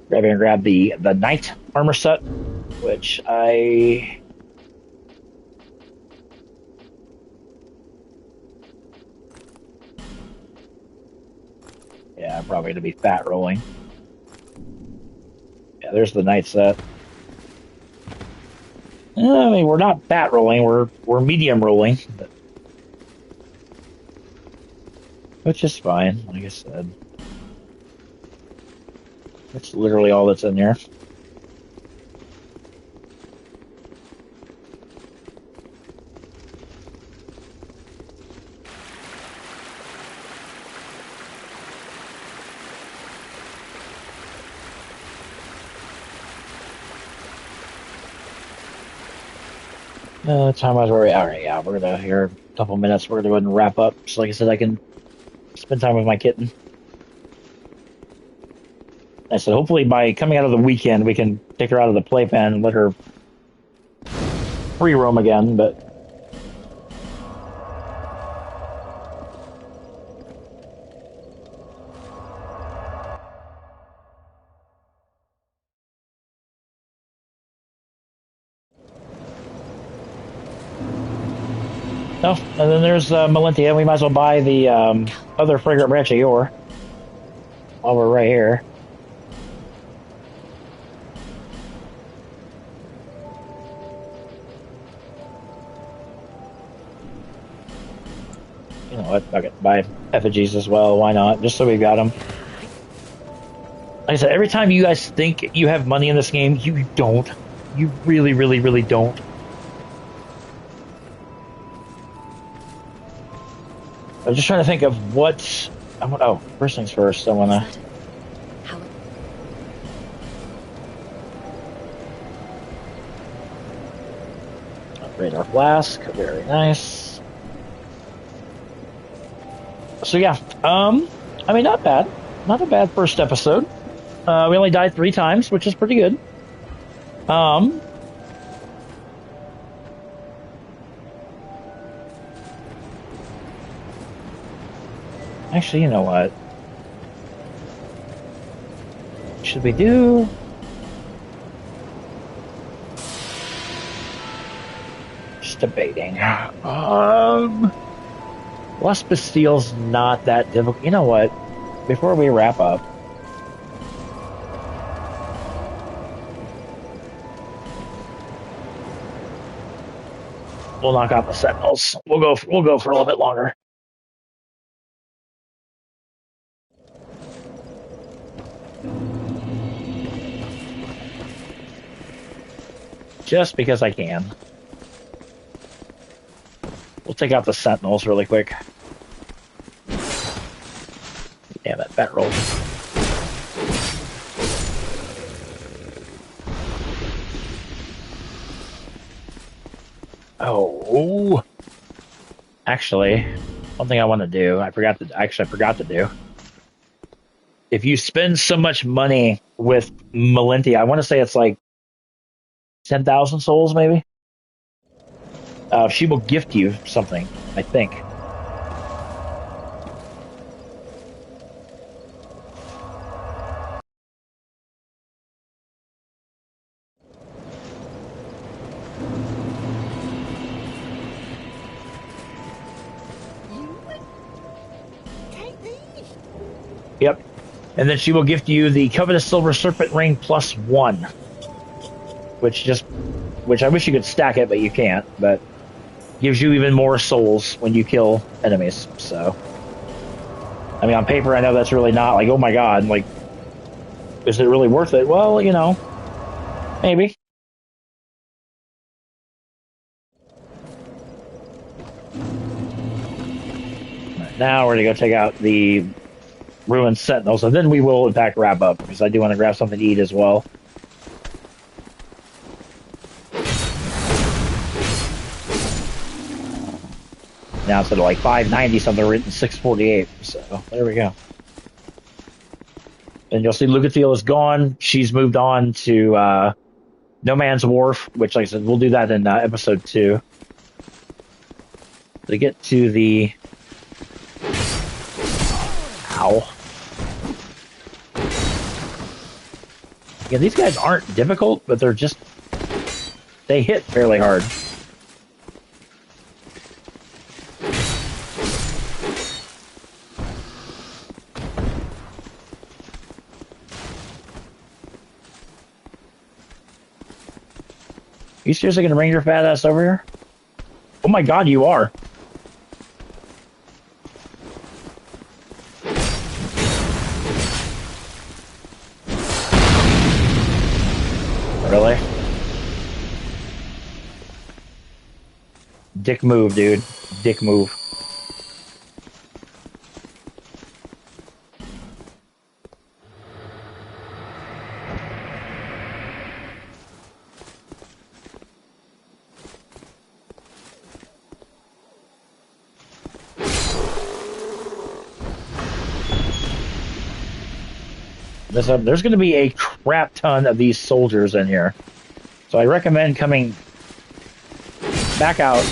Grab the Knight armor set, which I I'm probably gonna be fat rolling. Yeah, there's the Knight set. I mean, we're not fat rolling, we're medium rolling, but which is fine, like I said. That's literally all that's in there. Time-wise, where we are. Alright, yeah, we're gonna, here a couple minutes, we're gonna go ahead and wrap up. So like I said, I can spend time with my kitten. I said, hopefully by coming out of the weekend, we can take her out of the playpen and let her free roam again, but no, and then there's Melentia. We might as well buy the other Fragrant Branch of Yore while we're right here. You know what? Fuck it. Buy effigies as well. Why not? Just so we've got them. Like I said, every time you guys think you have money in this game, you don't. You really, really, really don't. I'm just trying to think of what. Oh, first things first. I want to. Upgrade our flask. Very nice. So yeah, I mean, not bad. Not a bad first episode. We only died 3 times, which is pretty good. Actually, you know what? Should we do? Just debating. Lost Bastille's not that difficult. You know what? Before we wrap up, we'll knock out the Sentinels. We'll go for a little bit longer. Just because I can. We'll take out the Sentinels really quick. Damn it, bat roll. Oh. Actually, one thing I want to do, I forgot to do. If you spend so much money with Melintia, I want to say it's like 10,000 souls, maybe? She will gift you something, I think. Yep. And then she will gift you the Covetous Silver Serpent Ring +1. Which I wish you could stack it, but you can't. But gives you even more souls when you kill enemies. So, I mean, on paper, I know that's really not like, oh my god, like, is it really worth it? Well, you know, maybe. Right, now we're gonna go take out the ruined Sentinels, and then we will in fact wrap up because I do want to grab something to eat as well. Now instead of like 590 something, we're hitting 648. So there we go. And you'll see Lucatiel is gone. She's moved on to No Man's Wharf, which, like I said, we'll do that in episode 2. To get to the... Ow. Yeah, these guys aren't difficult, but they're just... They hit fairly hard. You seriously gonna bring your fat ass over here? Oh my god, you are. Really? Dick move, dude. Dick move. There's going to be a crap ton of these soldiers in here. So I recommend coming back out,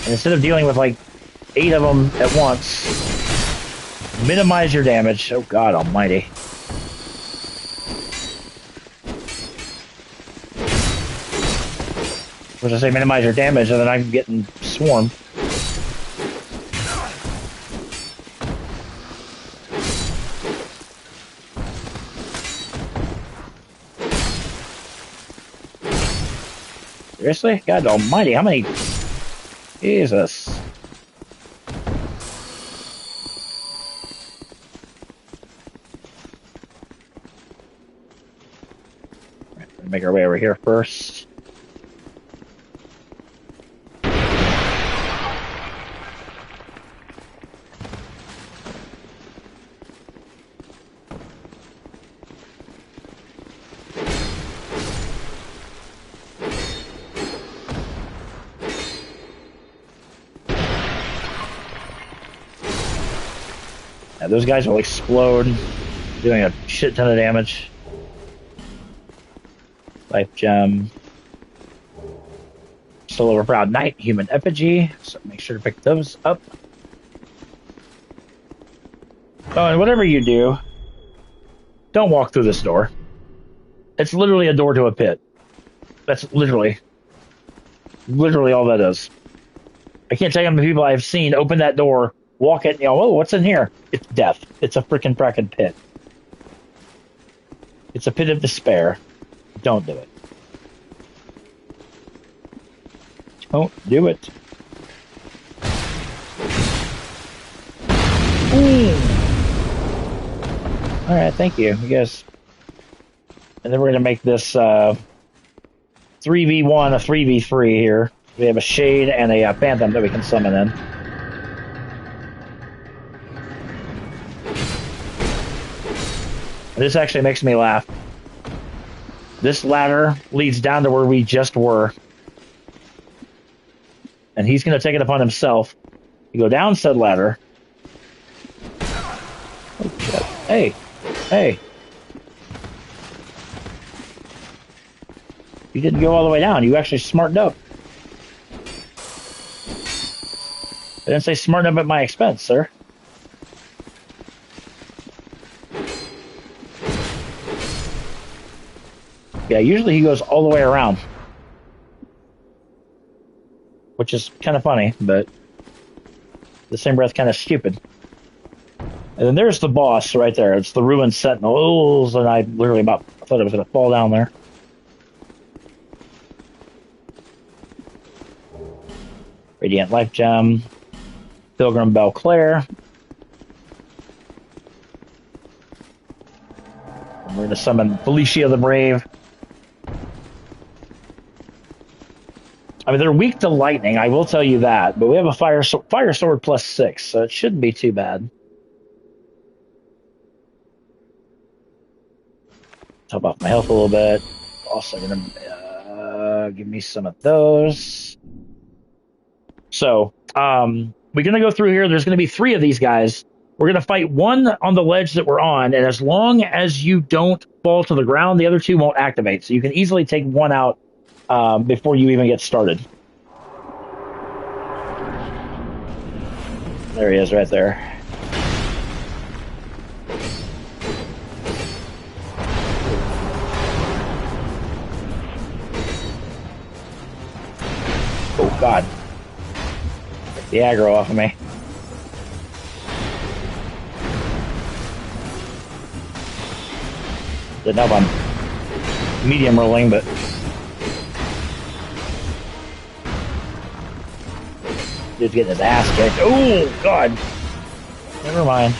and instead of dealing with like 8 of them at once, minimize your damage. Oh god almighty. As I say, minimize your damage, and then I'm getting swarmed. Seriously? God almighty, how many... Jesus. Make our way over here first. Yeah, those guys will explode, doing a shit ton of damage. Life gem. Still over Proud Knight, human effigy. So make sure to pick those up. Oh, and whatever you do, don't walk through this door. It's literally a door to a pit. That's literally all that is. I can't tell you how many people I've seen open that door, walk it, oh, what's in here? It's death. It's a freaking fracking pit. It's a pit of despair. Don't do it. Don't do it. Alright, thank you. You guys. And then we're going to make this 3v1 a 3v3 here. We have a Shade and a Phantom that we can summon in. This actually makes me laugh. This ladder leads down to where we just were. And he's going to take it upon himself. You go down said ladder. Oh, shit. Hey. Hey. You didn't go all the way down. You actually smartened up. I didn't say smarten up at my expense, sir. Yeah, usually he goes all the way around. Which is kind of funny, but the same breath kind of stupid. And then there's the boss right there. It's the ruined Sentinels, and I literally thought I was going to fall down there. Radiant Life Gem. Pilgrim Belclair. And we're going to summon Lisia the Brave. I mean, they're weak to lightning, I will tell you that. But we have a fire sword +6, so it shouldn't be too bad. Top off my health a little bit. Also going to give me some of those. So, we're going to go through here. There's going to be 3 of these guys. We're going to fight one on the ledge that we're on, and as long as you don't fall to the ground, the other 2 won't activate. So you can easily take one out before you even get started. There he is right there. Oh, God. Get the aggro off of me. Didn't know if I'm medium rolling, but... Dude's getting his ass kicked. Oh, God. Never mind.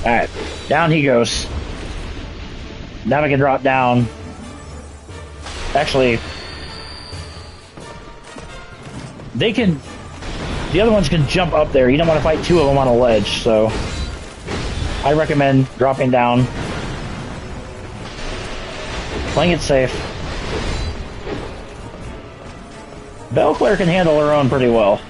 Alright, down he goes. Now we can drop down. Actually, they can... The other ones can jump up there. You don't want to fight 2 of them on a ledge, so... I recommend dropping down. Playing it safe. Belclair can handle her own pretty well.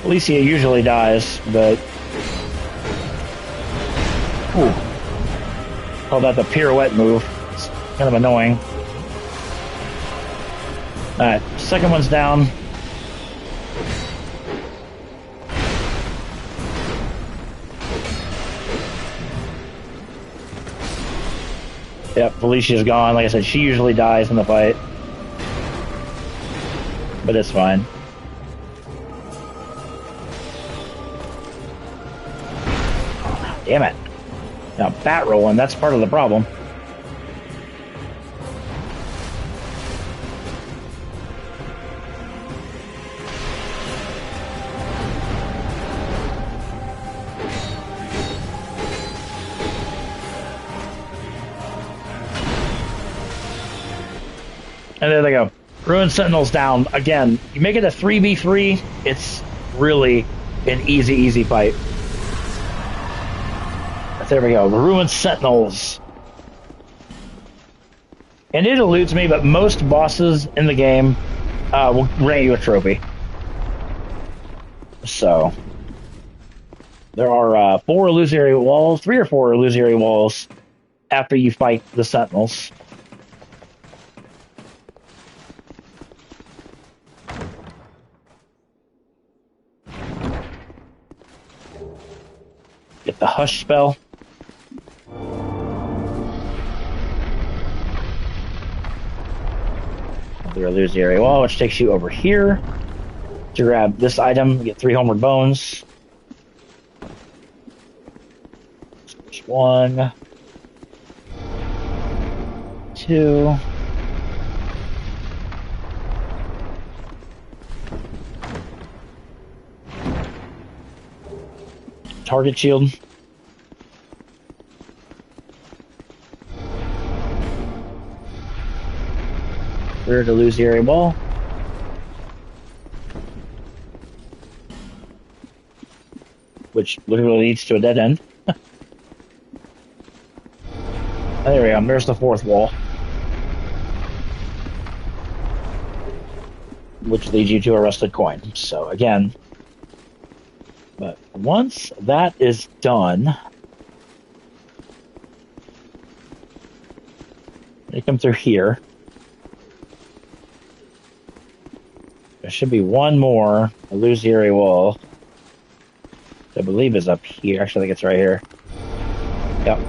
Lisia usually dies, but... Ooh. Call that the pirouette move. It's kind of annoying. Alright, second one's down. Yep, Felicia's gone. Like I said, she usually dies in the fight. But it's fine. Damn it. Now, bat rolling, that's part of the problem. And there they go. Ruined Sentinels down. Again, you make it a 3v3, it's really an easy fight. But there we go. The Ruined Sentinels. And it eludes me, but most bosses in the game will grant you a trophy. So, there are 4 illusory walls, 3 or 4 illusory walls after you fight the Sentinels. Get the Hush spell. Another illusory wall, which takes you over here to grab this item. Get 3 homeward bones. Just 1, 2. Target shield. Clear the illusory wall. Which literally leads to a dead end. There we go. There's the 4th wall. Which leads you to a rusted coin. So again, but once that is done, they come through here. There should be one more illusory wall. I believe is up here. Actually, I think it's right here. Yep.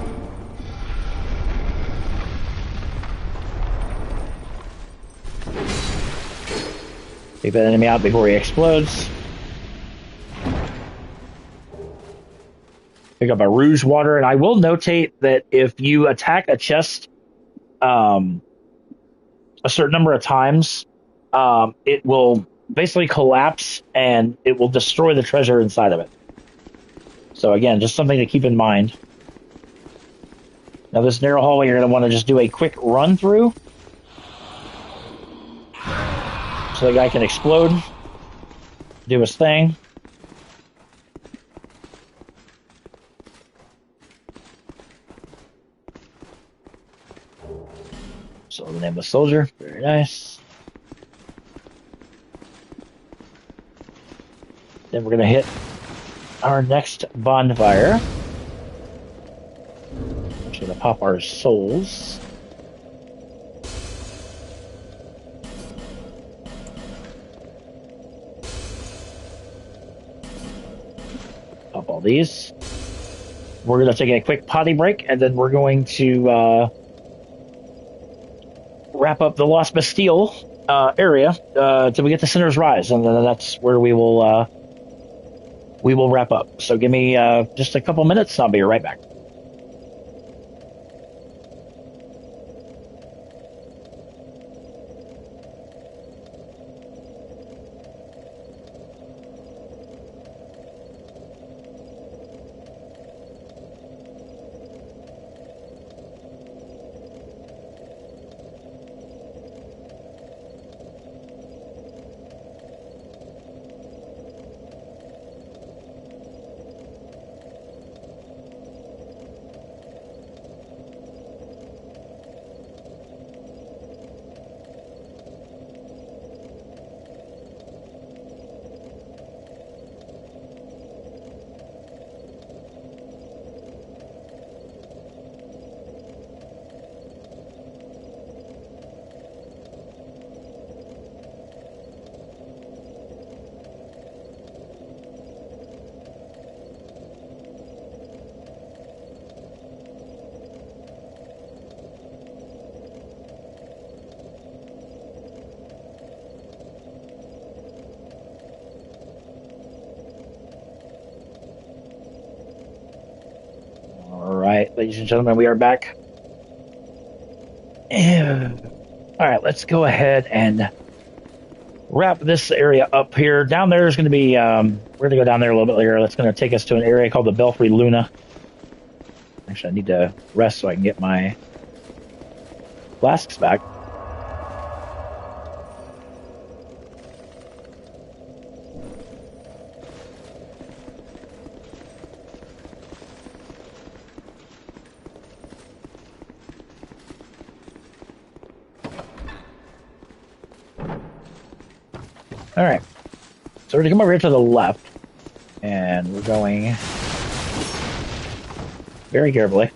Take that enemy out before he explodes. Pick up a Rouge Water, and I will notate that if you attack a chest a certain number of times, it will basically collapse and it will destroy the treasure inside of it. So again, just something to keep in mind. Now this narrow hallway, you're going to want to just do a quick run through so the guy can explode, do his thing. So the name of the soldier, very nice. Then we're going to hit our next bonfire. I'm going to pop our souls. Pop all these. We're going to take a quick potty break, and then we're going to wrap up the Lost Bastille area till we get to Sinner's Rise, and then that's where we will wrap up. So give me just a couple minutes, and I'll be right back. ladies and gentlemen, we are back. Alright, let's go ahead and wrap this area up here. Down there is going to be, we're going to go down there a little bit later. That's going to take us to an area called the Belfry Luna. Actually, I need to rest so I can get my flasks back. All right, so we're going to come over here to the left, and we're going very carefully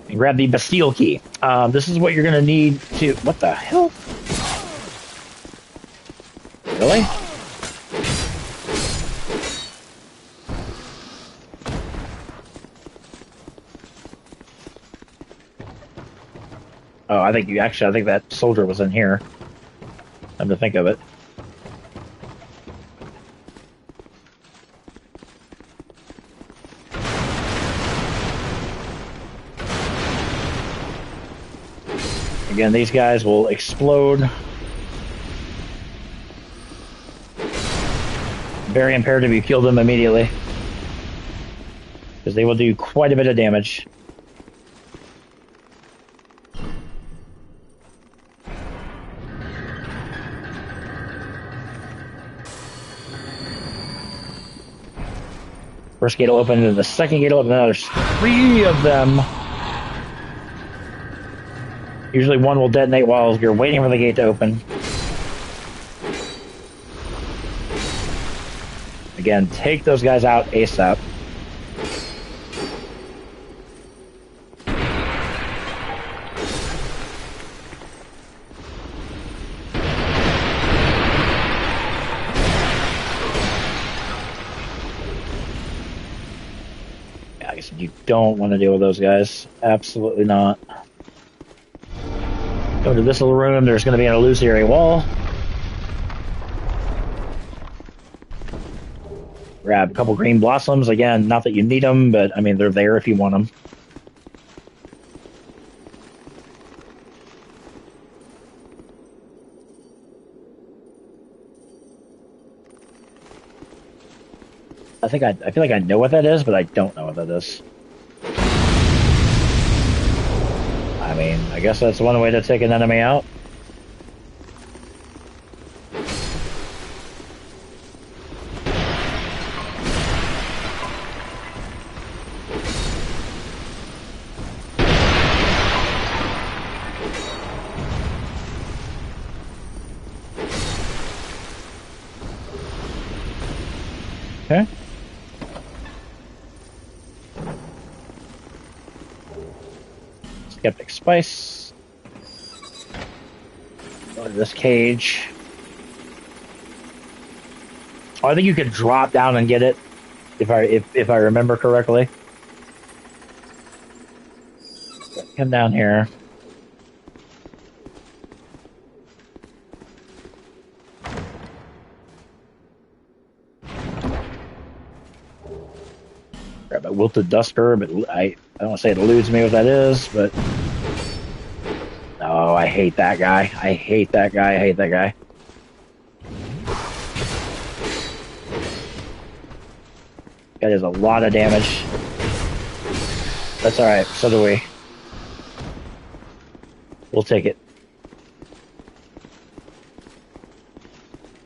and grab the Bastille key. This is what you're going to need to... What the hell? Really? Oh, I think that soldier was in here. Come to think of it. Again, these guys will explode. Very imperative you kill them immediately, because they will do quite a bit of damage. First gate will open, and the second gate will open. Now there's 3 of them. Usually one will detonate while you're waiting for the gate to open. Again, take those guys out ASAP. Yeah, I guess you don't want to deal with those guys. Absolutely not. Go to this little room. There's going to be an illusory wall. Grab a couple green blossoms. Again, not that you need them, but I mean, they're there if you want them. I feel like I know what that is, but I don't know what that is. I mean, I guess that's one way to take an enemy out. Okay. Skeptic Spice. Go to this cage. Oh, I think you could drop down and get it, if I remember correctly. Come down here. Grab a wilted duster, but I don't want to say it eludes me what that is, but... Oh, I hate that guy. I hate that guy. I hate that guy. That is a lot of damage. That's alright, so do we. We'll take it.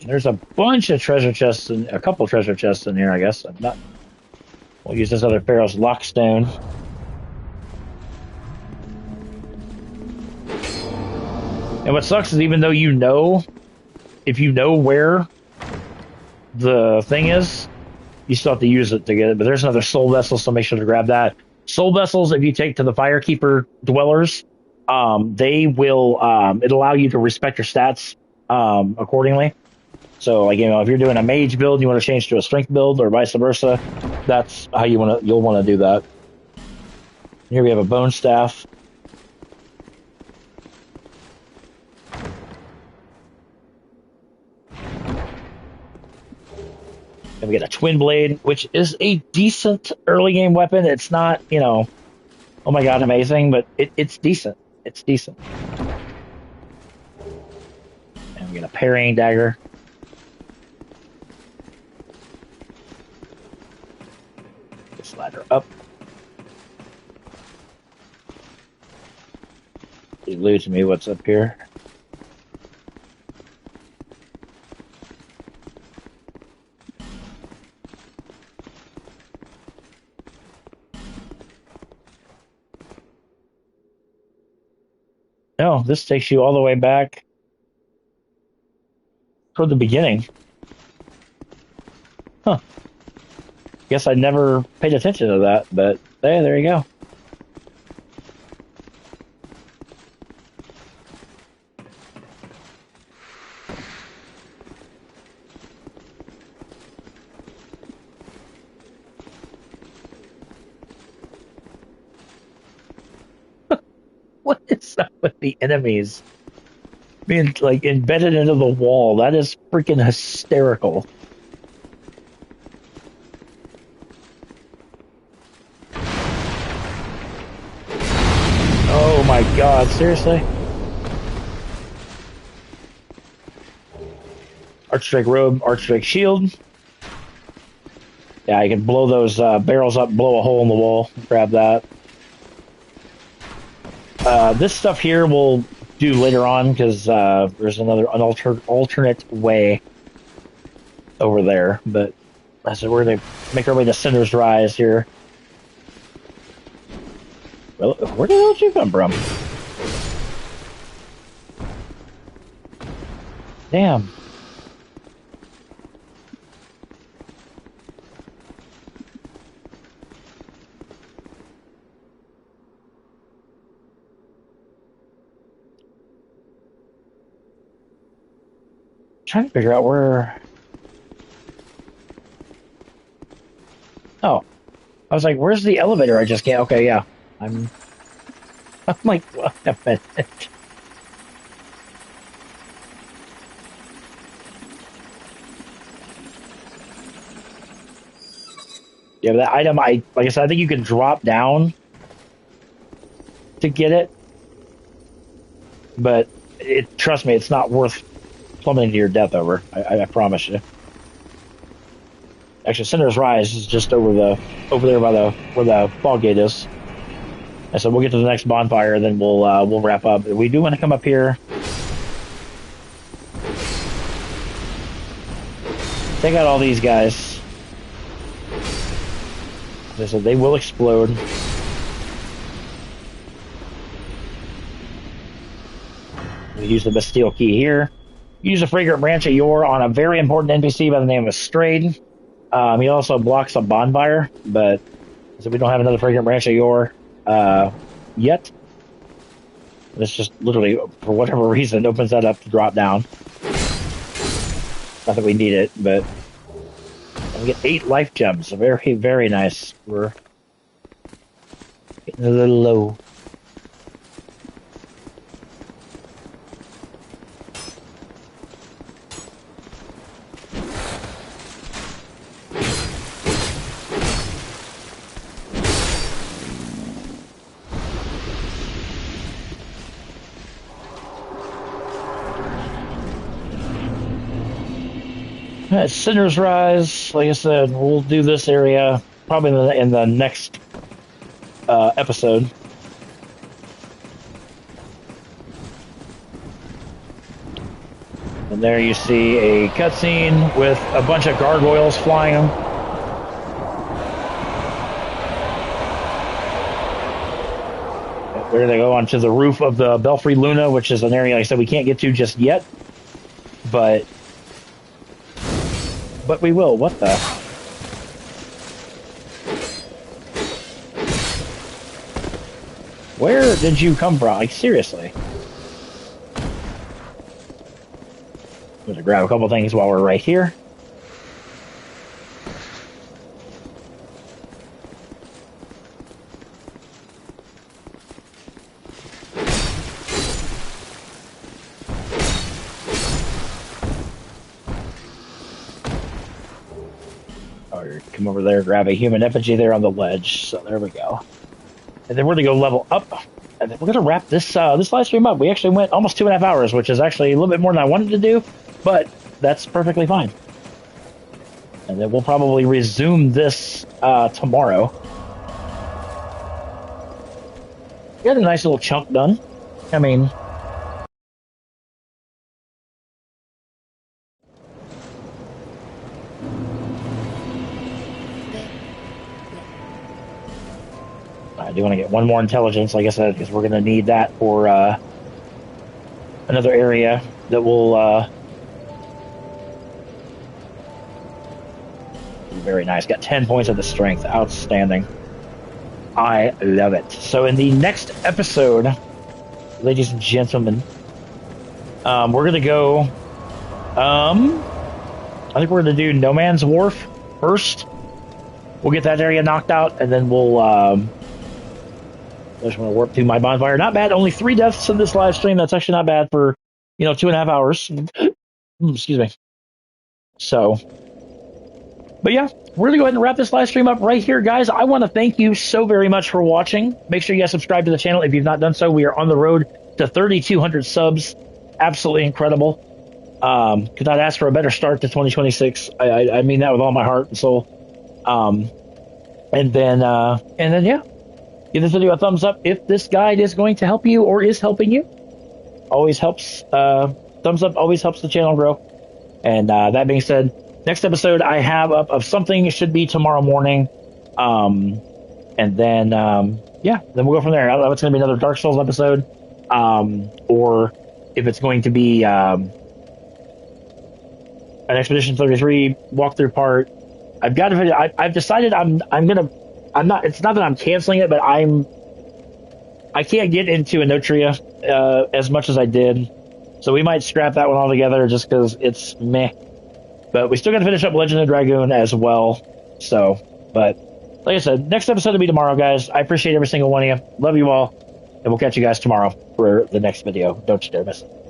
There's a bunch of treasure chests, a couple treasure chests in here, I guess. We'll use this other Pharaoh's Lockstone. And what sucks is even though you know, if you know where the thing is, you still have to use it to get it. But there's another soul vessel, so make sure to grab that. Soul vessels, if you take to the Firekeeper dwellers, they will, it'll allow you to respect your stats accordingly. So, like, you know, if you're doing a mage build, you want to change to a strength build, or vice versa. That's how you'll want to do that. Here we have a bone staff. And we get a twin blade, which is a decent early game weapon. It's not, you know, oh my god, amazing, but it's decent. It's decent. And we get a parrying dagger. This ladder up. It eludes me what's up here. No, this takes you all the way back toward the beginning. Huh. Guess I never paid attention to that, but hey, there you go. What is up with the enemies being like embedded into the wall? That is freaking hysterical. Oh my god, seriously? Archdrake robe, Archdrake shield. Yeah, I can blow those barrels up, blow a hole in the wall, grab that. This stuff here we'll do later on because there's an alternate way over there. But I said we're gonna make our way to Cinder's Rise here. Well, where the hell did you come from? Damn. Trying to figure out where. Oh, I was like, "Where's the elevator?" I just can't. Okay, yeah, I'm like, wait a minute. Yeah, but that item, like I said, I think you can drop down to get it, but trust me, it's not worth plummeting to your death over. I promise you. Actually, Cinder's Rise is just over there by where the fog gate is. And so we'll get to the next bonfire, and then we'll wrap up. We do want to come up here, take out all these guys. As I said, they will explode. We use the Bastille key here. Use a fragrant branch of yore on a very important NPC by the name of Strayed. He also blocks a bonfire, but so we don't have another fragrant branch of yore yet. This just literally, for whatever reason, opens that up to drop down. Not that we need it, but we get 8 life gems. Very, very nice. We're getting a little low. Cinder's Rise, like I said, we'll do this area probably in the next episode. And there you see a cutscene with a bunch of gargoyles flying them. There they go onto the roof of the Belfry Luna, which is an area, like I said, we can't get to just yet. But we will. What the? Where did you come from? Like, seriously. I'm going to grab a couple things while we're right here. Come over there, grab a human effigy there on the ledge. So there we go. and then we're going to go level up. And then we're going to wrap this this live stream up. We actually went almost 2.5 hours, which is actually a little bit more than I wanted to do, but that's perfectly fine. And then we'll probably resume this tomorrow. We got a nice little chunk done. I mean, I do want to get one more intelligence, like I said, because we're going to need that for another area that will be very nice. Got 10 points of the strength. Outstanding. I love it. So in the next episode, ladies and gentlemen, we're going to go, I think we're going to do No Man's Wharf first. We'll get that area knocked out, and then we'll, I just want to warp through my bonfire. Not bad. Only 3 deaths in this live stream. That's actually not bad for, 2.5 hours. Excuse me. So, but yeah, we're going to go ahead and wrap this live stream up right here, guys. I want to thank you so very much for watching. Make sure you guys subscribe to the channel if you've not done so. We are on the road to 3,200 subs. Absolutely incredible. Could not ask for a better start to 2026. I mean that with all my heart and soul. And then, yeah. Give this video a thumbs up if this guide is going to help you or is helping you. Always helps. Thumbs up always helps the channel grow. And that being said, next episode I have up of something should be tomorrow morning. And then, yeah, then we'll go from there. I don't know if it's going to be another Dark Souls episode. Or if it's going to be an Expedition 33 walkthrough part. I've got a video. I've decided I'm not, it's not that I'm canceling it, but I can't get into Anotria as much as I did. So we might scrap that one altogether just because it's meh. But we still got to finish up Legend of Dragoon as well. So, but like I said, next episode will be tomorrow, guys. I appreciate every single one of you. Love you all. And we'll catch you guys tomorrow for the next video. Don't you dare miss it.